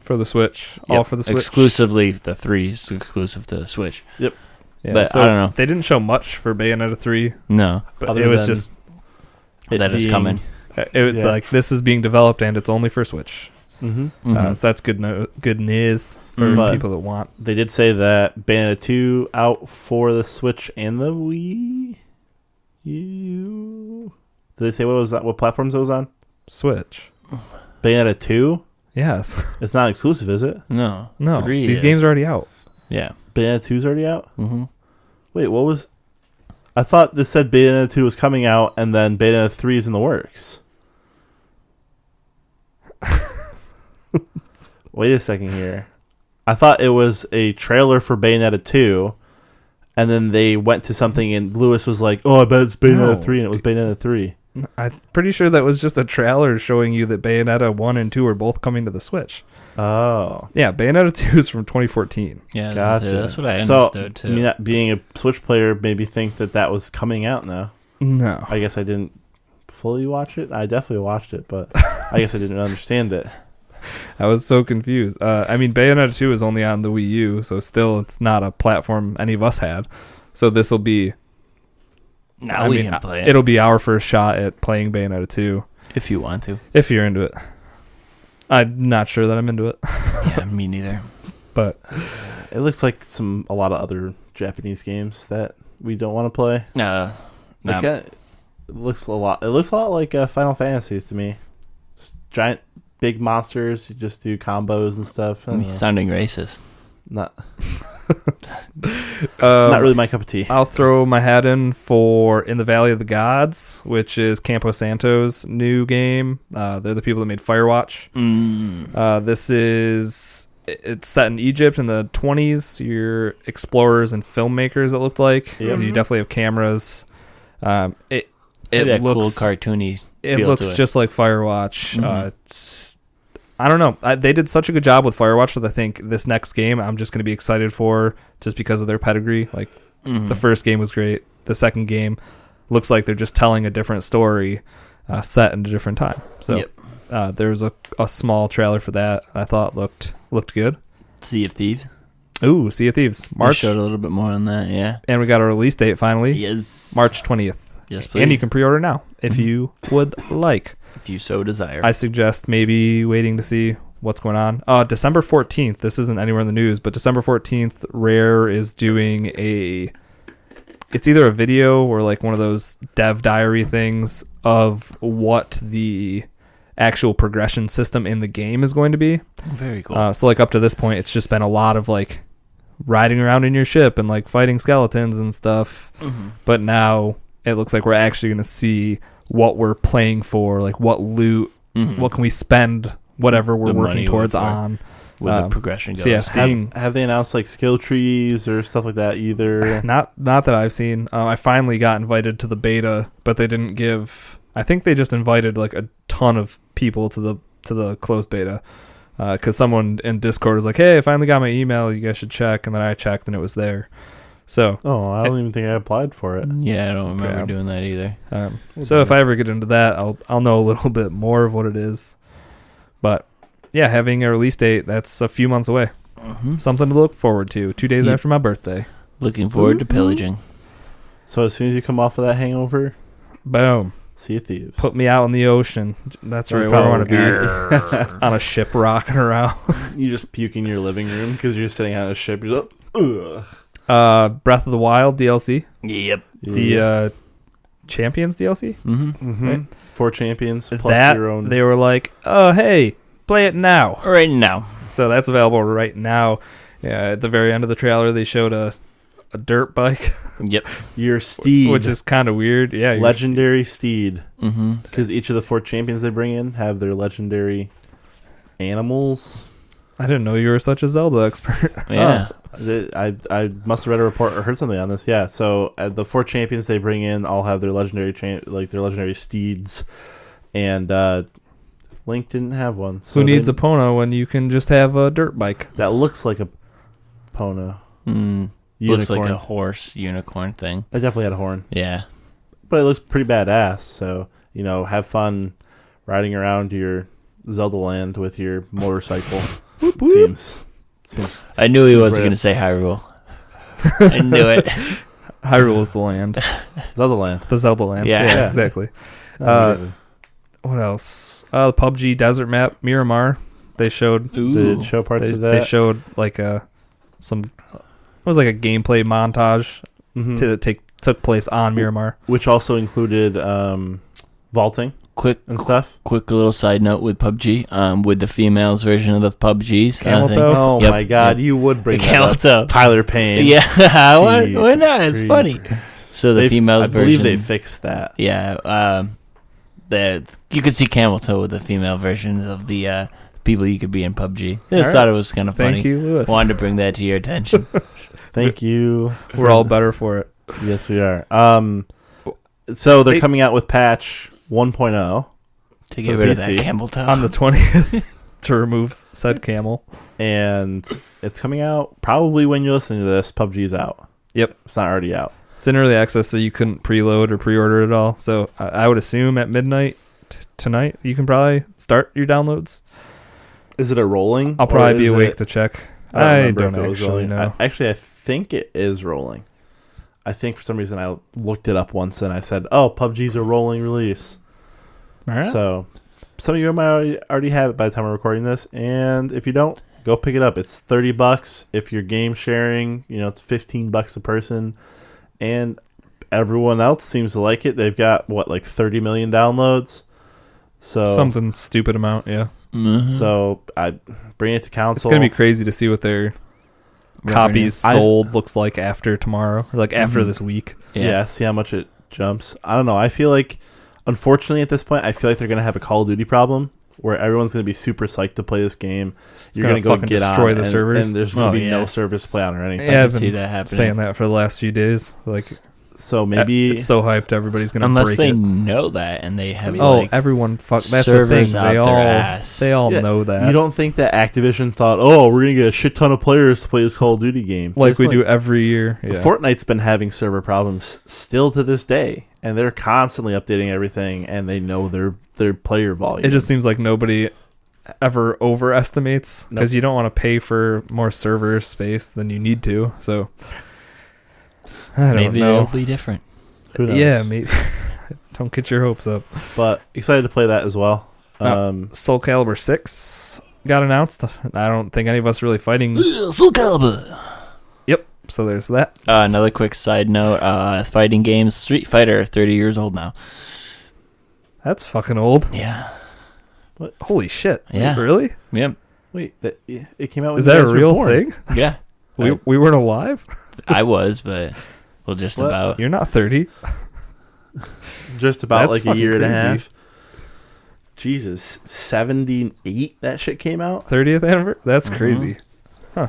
For the Switch. Yep. All for the Switch. Exclusively, the 3 is exclusive to the Switch. Yep. Yeah, but so I don't know. They didn't show much for Bayonetta 3. No. But Other it was than just That is coming. like this is being developed and it's only for Switch. Mm-hmm. So that's good news for people that want. They did say that Bayonetta 2 out for the Switch and the Wii U. Did they say what platforms it was on? Switch. Bayonetta 2? Yes. It's not exclusive, is it? No. No. 3 These is. games are already out. Yeah. Bayonetta 2's already out? Mm-hmm. Wait, what was... I thought this said Bayonetta 2 was coming out and then Bayonetta 3 is in the works. Wait a second here. I thought it was a trailer for Bayonetta 2 and then they went to something and Lewis was like, oh, I bet it's Bayonetta 3 and it was Bayonetta 3. I'm pretty sure that was just a trailer showing you that Bayonetta 1 and 2 are both coming to the Switch. Oh. Yeah, Bayonetta 2 is from 2014. Yeah, Gotcha. that's what I understood, too. I mean, being a Switch player made me think that was coming out now. No. I guess I didn't fully watch it. I definitely watched it, but I guess I didn't understand it. I was so confused. I mean, Bayonetta 2 is only on the Wii U, so still it's not a platform any of us had. So this will be... Now we can play it. It'll be our first shot at playing Bayonetta 2. If you want to. If you're into it. I'm not sure that I'm into it. Yeah, me neither. But it looks like a lot of other Japanese games that we don't want to play. No. It looks a lot like Final Fantasies to me. Just giant, big monsters. You just do combos and stuff. Sounding racist. Not really my cup of tea. I'll throw my hat in for In the Valley of the Gods, which is Campo Santo's new game. They're the people that made Firewatch. It's set in Egypt in the 20s. You're explorers and filmmakers, it looked like. Yep. You definitely have cameras. It looks looks cool, cartoony. It looks just like Firewatch. I don't know. They did such a good job with Firewatch that I think this next game I'm just going to be excited for just because of their pedigree. Like the first game was great. The second game looks like they're just telling a different story set in a different time. So there was a small trailer for that. I thought looked good. Sea of Thieves. Ooh, Sea of Thieves. March. They showed a little bit more on that, yeah. And we got a release date finally. Yes. March 20th. Yes, please. And you can pre-order now if you would like. If you so desire. I suggest maybe waiting to see what's going on. December 14th, this isn't anywhere in the news, but December 14th, Rare is doing it's either a video or like one of those dev diary things of what the actual progression system in the game is going to be. Very cool. So like up to this point, it's just been a lot of like riding around in your ship and like fighting skeletons and stuff. But now it looks like we're actually going to see what we're playing for, like what loot, what can we spend, whatever we're working towards on. Where the progression goes. So yeah, have they announced like skill trees or stuff like that either? Not that I've seen. I finally got invited to the beta, but they didn't give. I think they just invited like a ton of people to the closed beta, because someone in Discord was like, "Hey, I finally got my email. You guys should check." And then I checked, and it was there. So. Oh, I don't even think I applied for it. Yeah, I don't remember doing that either. So if I ever get into that, I'll know a little bit more of what it is. But yeah, having a release date, that's a few months away. Something to look forward to. 2 days after my birthday. Looking forward to pillaging. So as soon as you come off of that hangover, boom. Sea of Thieves. Put me out in the ocean. That's right where I want to be. On a ship rocking around. You just puke in your living room because you're sitting on a ship. You're like, ugh. Breath of the Wild DLC. Yep. The Champions DLC. Right? 4 champions plus that, your own. They were like, oh, hey, play it now. Right now. So that's available right now. Yeah, at the very end of the trailer, they showed a dirt bike. Yep. Your steed. Which is kind of weird. Yeah. Legendary steed. Because each of the 4 champions they bring in have their legendary animals. I didn't know you were such a Zelda expert. Yeah. I must have read a report or heard something on this. Yeah. So the 4 champions they bring in all have their legendary their legendary steeds. and Link didn't have one. So who needs a Pono when you can just have a dirt bike? That looks like a Pono. Looks like a horse unicorn thing. It definitely had a horn. Yeah. But it looks pretty badass. So, have fun riding around your Zelda land with your motorcycle. Seems I knew he wasn't going to say Hyrule. I knew it. Hyrule is the land. Zelda land. The Zelda land. Yeah. Exactly. What else? The PUBG desert map, Miramar. They showed. Did it show parts of that? They showed like it was like a gameplay montage took place on Miramar, which also included vaulting. Quick little side note with PUBG, with the females version of the PUBGs. Camel toe? Oh my god, you would bring camel that toe. up. Tyler Payne. Yeah, why not? It's funny. So the females version. I believe they fixed that. Yeah, you could see camel toe with the female versions of the people you could be in PUBG. I just thought it was kind of funny. Thank you, Lewis. Wanted to bring that to your attention. Thank you. We're all better for it. Yes, we are. So they're coming out with patch 1.0 to get rid of that camel toe on the 20th to remove said camel, and it's coming out probably when you're listening to this. PUBG's out. Yep, it's not already out. It's in early access, so you couldn't preload or pre-order it all. So I would assume at midnight tonight you can probably start your downloads. Is it a rolling? I'll probably be awake to check. I don't actually know. I think it is rolling. I think for some reason I looked it up once and I said, "Oh, PUBG's a rolling release." All right. So some of you might already have it by the time we're recording this, and if you don't, go pick it up. It's $30 if you're game sharing. It's $15 a person, and everyone else seems to like it. They've got like 30 million downloads. So something stupid amount, yeah. Mm-hmm. So I bring it to console. It's gonna be crazy to see what their copies sold looks like after tomorrow, or like after this week. Yeah, see how much it jumps. I don't know. I feel like, unfortunately, at this point, I feel like they're gonna have a Call of Duty problem where everyone's gonna be super psyched to play this game. You're gonna go get destroy on the servers, and there's gonna be no servers to play on or anything. Yeah, I've been see that happening. Saying that for the last few days, like. So maybe it's so hyped everybody's gonna unless they break it. know that and they have everyone that's the thing they all know that. You don't think that Activision thought, we're gonna get a shit ton of players to play this Call of Duty game like we do every year. Fortnite's been having server problems still to this day, and they're constantly updating everything, and they know their player volume. It just seems like nobody ever overestimates because you don't want to pay for more server space than you need to. So I don't know. It'll be different. Who knows? Yeah, maybe. Don't get your hopes up. But excited to play that as well. Soul Calibur 6 got announced. I don't think any of us really fighting. Soul Calibur. Yep. So there's that. Another quick side note: fighting games, Street Fighter, 30 years old now. That's fucking old. Yeah. What? Holy shit. Yeah. Really? Yep. Wait, it came out. When Is you that guys a were real born. thing? Yeah. We weren't alive. I was, but just about. You're not 30. Just about That's like a year and a crazy. half. Jesus, 78 that shit came out? 30th anniversary? That's crazy. Huh.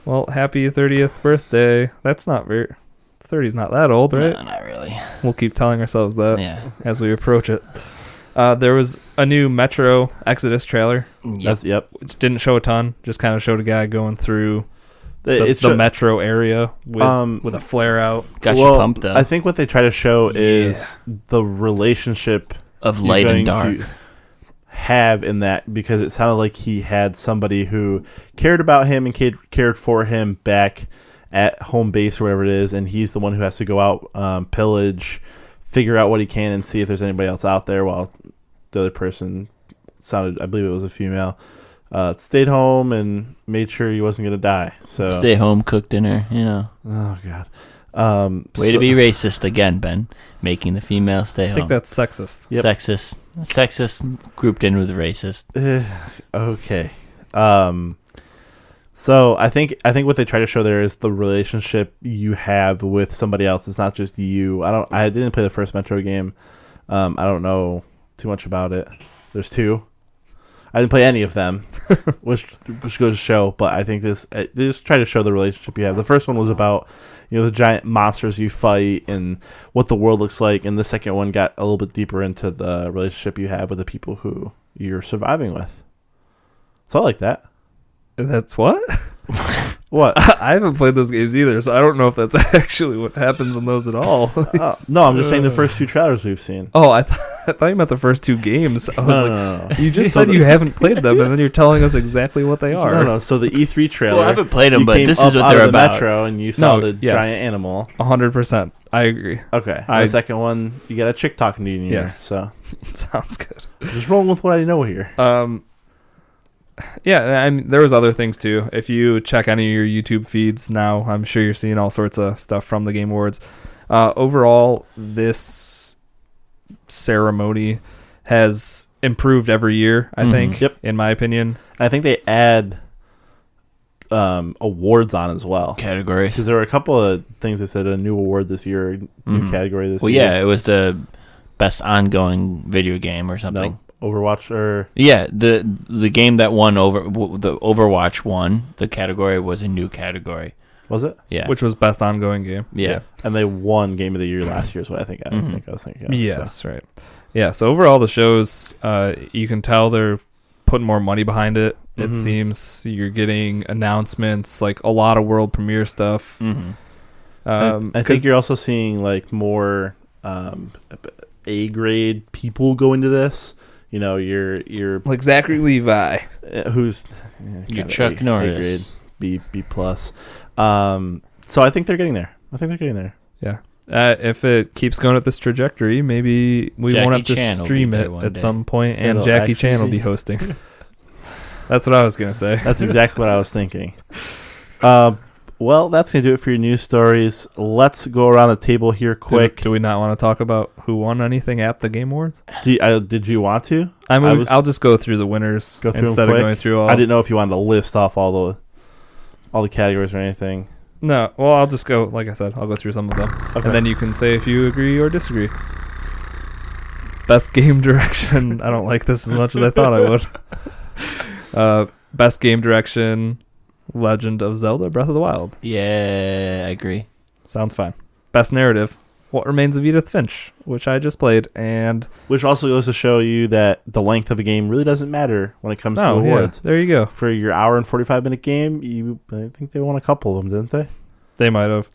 Well, happy 30th birthday. That's not very... 30's not that old, right? No, not really. We'll keep telling ourselves that as we approach it. There was a new Metro Exodus trailer. Yep. Which didn't show a ton. Just kind of showed a guy going through the metro area with a flare out. Got you pumped, though. I think what they try to show is the relationship of light and dark have in that, because it sounded like he had somebody who cared about him and cared for him back at home base or whatever it is, and he's the one who has to go out, pillage, figure out what he can, and see if there's anybody else out there, while the other person sounded, I believe it was a female, stayed home and made sure he wasn't going to die. So stay home, cook dinner, Oh, God. Way to be racist again, Ben. Making the female stay home. I think that's sexist. Yep. Sexist grouped in with racist. Okay. So I think what they try to show there is the relationship you have with somebody else. It's not just you. I didn't play the first Metro game. I don't know too much about it. There's two. I didn't play any of them, which goes to show. But I think they just try to show the relationship you have. The first one was about the giant monsters you fight and what the world looks like, and the second one got a little bit deeper into the relationship you have with the people who you're surviving with. So I like that. That's what? What? I haven't played those games either, so I don't know if that's actually what happens in those at all. No, I'm just saying the first 2 trailers we've seen. Oh, I thought you meant the first 2 games. I was No. You just said you haven't played them, and then you're telling us exactly what they are. No. So the E3 trailer. Well, I haven't played them, but this is what out they're of the about. Metro, and you saw the giant animal. 100%. I agree. Okay. The second one, you got a chick talking to you in your ear. Yes. So Sounds good. just rolling with what I know here. Yeah, I mean, there was other things too. If you check any of your YouTube feeds now, I'm sure you're seeing all sorts of stuff from the Game Awards. Overall, this ceremony has improved every year, I think, in my opinion. I think they add awards on as well. Categories. Because there were a couple of things they said, a new award this year, new category this year. Well, yeah, it was the best ongoing video game or something. No. Overwatch or the game that won the Overwatch won. The category was a new category. Was it? Yeah, which was best ongoing game. Yeah, and they won Game of the Year last year. Is what I think. I was thinking. Of, yes, right. Yeah. So overall, the shows you can tell they're putting more money behind it. It seems you're getting announcements, like a lot of world premiere stuff. I think you're also seeing like more A grade people go into this. You're like Zachary Levi, who's your Chuck Norris, A grade, B plus. So I think they're getting there. Yeah. If it keeps going at this trajectory, maybe we won't have to stream it at some point, and Jackie Chan will be hosting. That's what I was gonna say. That's exactly what I was thinking. Well, that's going to do it for your news stories. Let's go around the table here quick. Do we not want to talk about who won anything at the Game Awards? Did you want to? I'll just go through the winners instead of going through all. I didn't know if you wanted to list off all the categories or anything. No, well, I'll just go, like I said, I'll go through some of them. Okay. And then you can say if you agree or disagree. Best game direction. I don't like this as much as I thought I would. Best game direction. Legend of Zelda Breath of the Wild. Yeah, I agree. Sounds fine. Best narrative. What Remains of Edith Finch, which I just played, and which also goes to show you that the length of a game really doesn't matter when it comes to awards. Yeah, there you go. For your hour and 45-minute game, I think they won a couple of them, didn't they? They might have.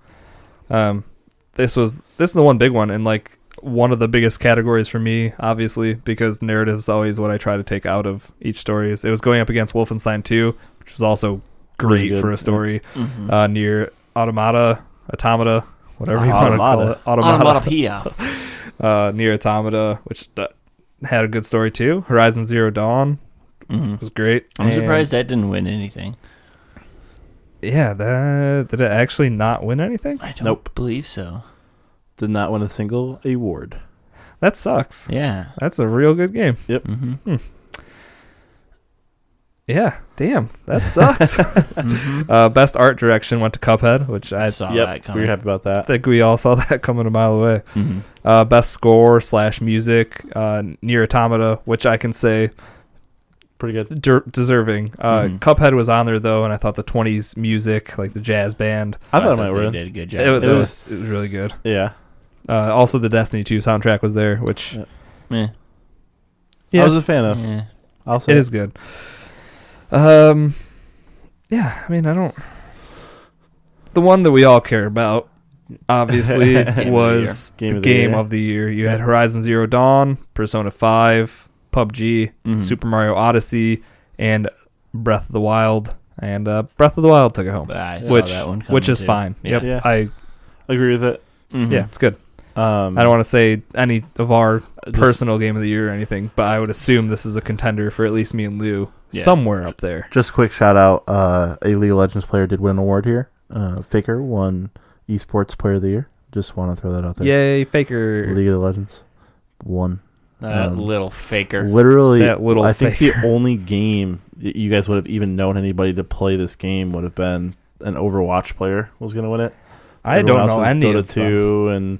This is the one big one, and like one of the biggest categories for me, obviously, because narrative is always what I try to take out of each story. It was going up against Wolfenstein 2, which was also great for a story. Nier Automata, whatever you want to call it. Automata. Nier Automata, which had a good story too. Horizon Zero Dawn was great. I'm surprised that didn't win anything. Yeah, did it actually not win anything? I don't believe so. Did not win a single award. That sucks. Yeah. That's a real good game. Yep. Yeah, damn, that sucks. Best art direction went to Cuphead, which I saw that coming. We were happy about that. I think we all saw that coming a mile away. Best score / music, Nier Automata, which I can say pretty good, deserving. Cuphead was on there though, and I thought the 20s music, like the jazz band, I thought it might win. Did a good job. It was really good. Yeah. Also, the Destiny 2 soundtrack was there, which I was a fan of. Yeah. It is good. Yeah, I mean, the one that we all care about, obviously, was the game of the year. You had Horizon Zero Dawn, Persona 5, PUBG, Super Mario Odyssey, and Breath of the Wild. And Breath of the Wild took it home, which is fine. Yep. Yeah. I agree with it. Yeah, it's good. I don't want to say any of our personal game of the year or anything, but I would assume this is a contender for at least me and Lou, somewhere up there. Just a quick shout out, a League of Legends player did win an award here. Faker won Esports Player of the Year. Just want to throw that out there. Yay, Faker. League of Legends won. That little faker. Literally, I think the only game that you guys would have even known anybody to play this game would have been an Overwatch player was going to win it. I don't know any of them. Dota 2 and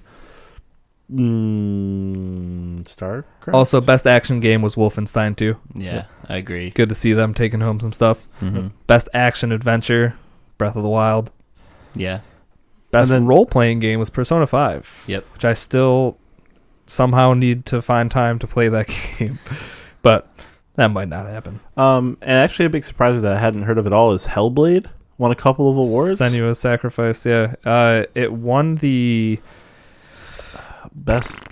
StarCraft. Also, best action game was Wolfenstein 2. Yeah, I agree. Good to see them taking home some stuff. Mm-hmm. Best action adventure, Breath of the Wild. Yeah. Best role-playing game was Persona 5. Yep. Which I still somehow need to find time to play that game. But that might not happen. And actually a big surprise that I hadn't heard of at all is Hellblade. Won a couple of awards. Senua's Sacrifice, yeah. It won the... Best...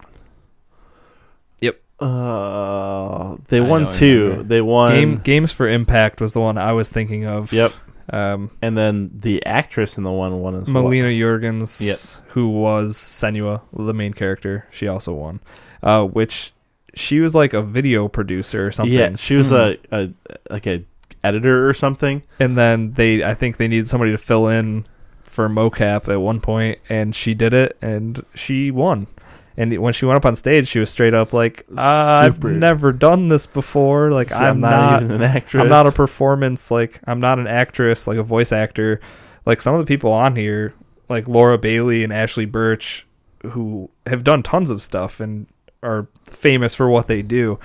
Yep. They won 2. Remember. They won... Games for Impact was the one I was thinking of. Yep. And then the actress in the one won as well. Melina Juergens, Yep. who was Senua, the main character, she also won. Which she was like a video producer or something. Yeah, she was a editor or something. And then I think they needed somebody to fill in for mocap at one point, and she did it, and she won. And when she went up on stage, she was straight up like, I've never done this before. Like, I'm not even an actress. I'm not a performance. Like, I'm not an actress, like a voice actor. Like, some of the people on here, like Laura Bailey and Ashley Birch, who have done tons of stuff and are famous for what they do.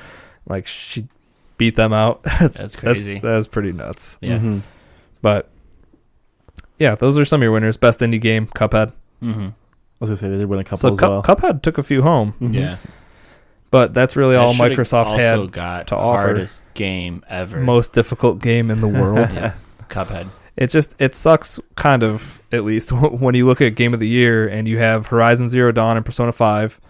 Like, she beat them out. That's crazy. That's pretty nuts. Yeah. Mm-hmm. But, yeah, those are some of your winners. Best indie game, Cuphead. Mm-hmm. I was going to say, they did win a couple as well. Cuphead took a few home. Mm-hmm. Yeah. But that's really all Microsoft also had got to the offer. Hardest game ever. Most difficult game in the world. Yeah. Cuphead. It sucks kind of, at least, when you look at Game of the Year and you have Horizon Zero Dawn and Persona 5,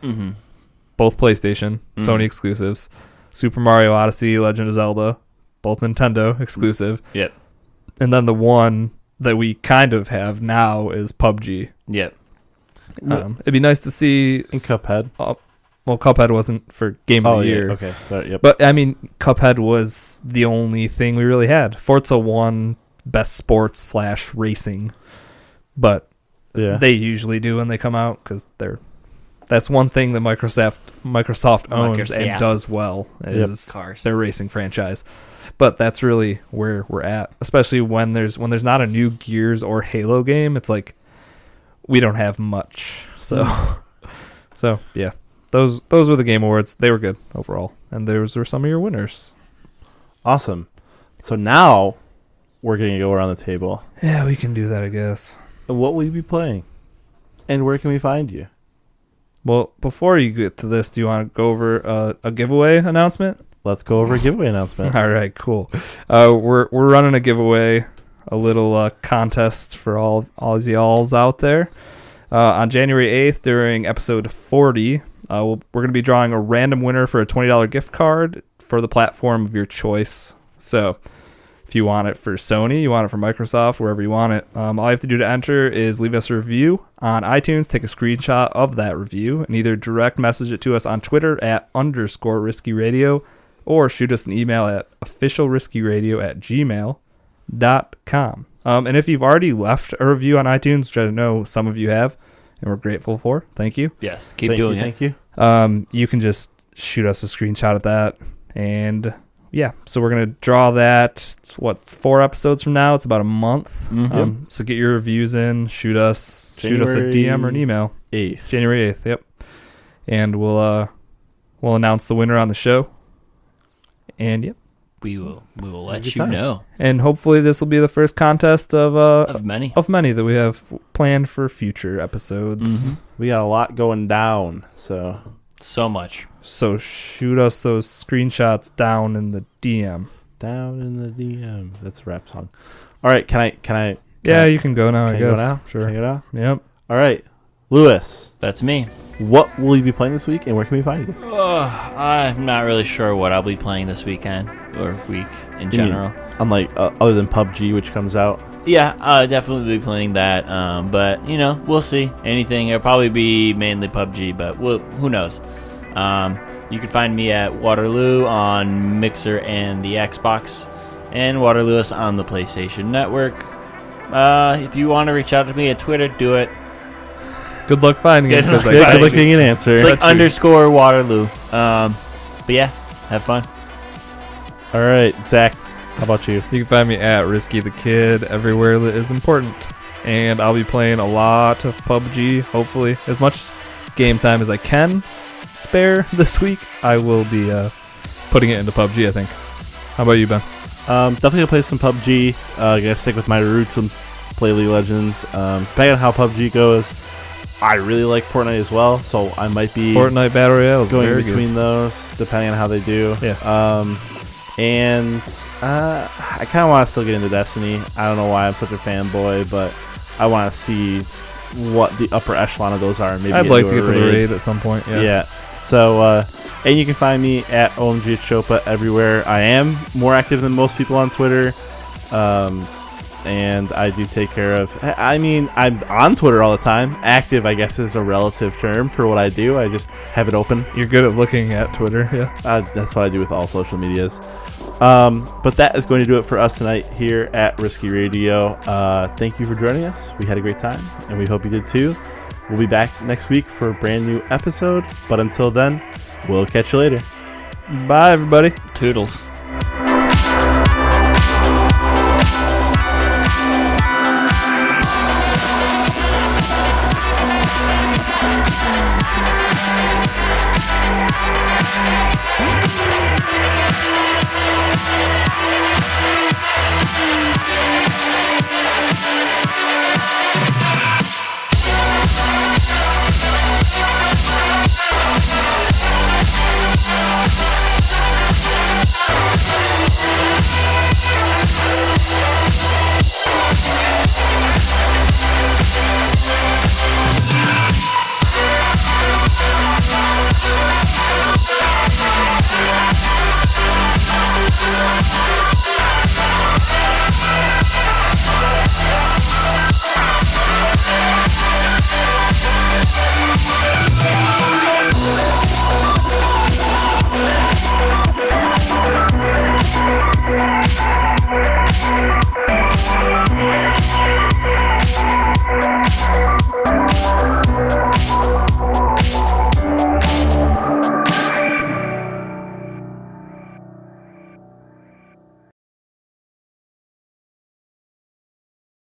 both PlayStation, Sony exclusives, Super Mario Odyssey, Legend of Zelda, both Nintendo exclusive. Yep. And then the one that we kind of have now is PUBG. Yep. It'd be nice to see... In Cuphead? Well, Cuphead wasn't for Game of the Year. Yeah. Okay. Sorry, yep. But, I mean, Cuphead was the only thing we really had. Forza won Best Sports / Racing. But they usually do when they come out, because that's one thing that Microsoft owns and does well, is Cars. their racing franchise. But that's really where we're at, especially when there's not a new Gears or Halo game. It's like, we don't have much. So yeah, those were the Game Awards. They were good overall, and those were some of your winners. Awesome. So now we're going to go around the table. Yeah, we can do that, I guess. What will you be playing? And where can we find you? Well, before you get to this, do you want to go over a giveaway announcement? Let's go over a giveaway announcement. All right, cool. We're running a giveaway, a little contest for all y'alls out there. On January 8th, during episode 40, we're going to be drawing a random winner for a $20 gift card for the platform of your choice. So if you want it for Sony, you want it for Microsoft, wherever you want it, all you have to do to enter is leave us a review on iTunes, take a screenshot of that review, and either direct message it to us on Twitter at _riskyradio, or shoot us an email at officialriskyradio@gmail.com. And if you've already left a review on iTunes, which I know some of you have, and we're grateful for, thank you. Yes, keep doing it. Thank you. You can just shoot us a screenshot of that. And yeah, so we're going to draw that. It's 4 episodes from now. It's about a month. Mm-hmm. So get your reviews in. Shoot us a DM or an email. 8th. January 8th, yep. And we'll announce the winner on the show. And yep. We will let you know. And hopefully this will be the first contest of many that we have planned for future episodes. Mm-hmm. We got a lot going down, so much. So shoot us those screenshots down in the DM. Down in the DM. That's a rap song. All right, can I? Yeah, you can go now. I guess. Go now? Sure. Can I go now? Yep. All right, Lewis. That's me. What will you be playing this week, and where can we find you? I'm not really sure what I'll be playing this weekend or week in general. Unlike other than PUBG, which comes out. Yeah, I'll definitely be playing that. But we'll see. Anything. It'll probably be mainly PUBG, but who knows? You can find me at Waterloo on Mixer and the Xbox, and Waterlewis on the PlayStation Network. If you want to reach out to me at Twitter, do it. Good luck finding it. Good luck getting an answer. It's like _ Waterloo. But yeah, have fun. All right, Zach, how about you? You can find me at Risky the Kid everywhere that is important. And I'll be playing a lot of PUBG, hopefully. As much game time as I can spare this week, I will be putting it into PUBG, I think. How about you, Ben? Definitely gonna play some PUBG. Gonna stick with my roots and play League of Legends. Depending on how PUBG goes, I really like Fortnite as well, so I might be Fortnite Battle Royale is going between those, depending on how they do. Yeah. And I kind of want to still get into Destiny. I don't know why I'm such a fanboy, but I want to see what the upper echelon of those are. Maybe I'd like to get to the raid at some point. Yeah. So, and you can find me at OMGChopa everywhere. I am more active than most people on Twitter. And I do take care of, I'm on Twitter all the time. Active, I guess, is a relative term for what I do. I just have it open. You're good at looking at Twitter, yeah. That's what I do with all social medias. But that is going to do it for us tonight here at Risky Radio. Thank you for joining us. We had a great time, and we hope you did too. We'll be back next week for a brand new episode. But until then, we'll catch you later. Bye, everybody. Toodles.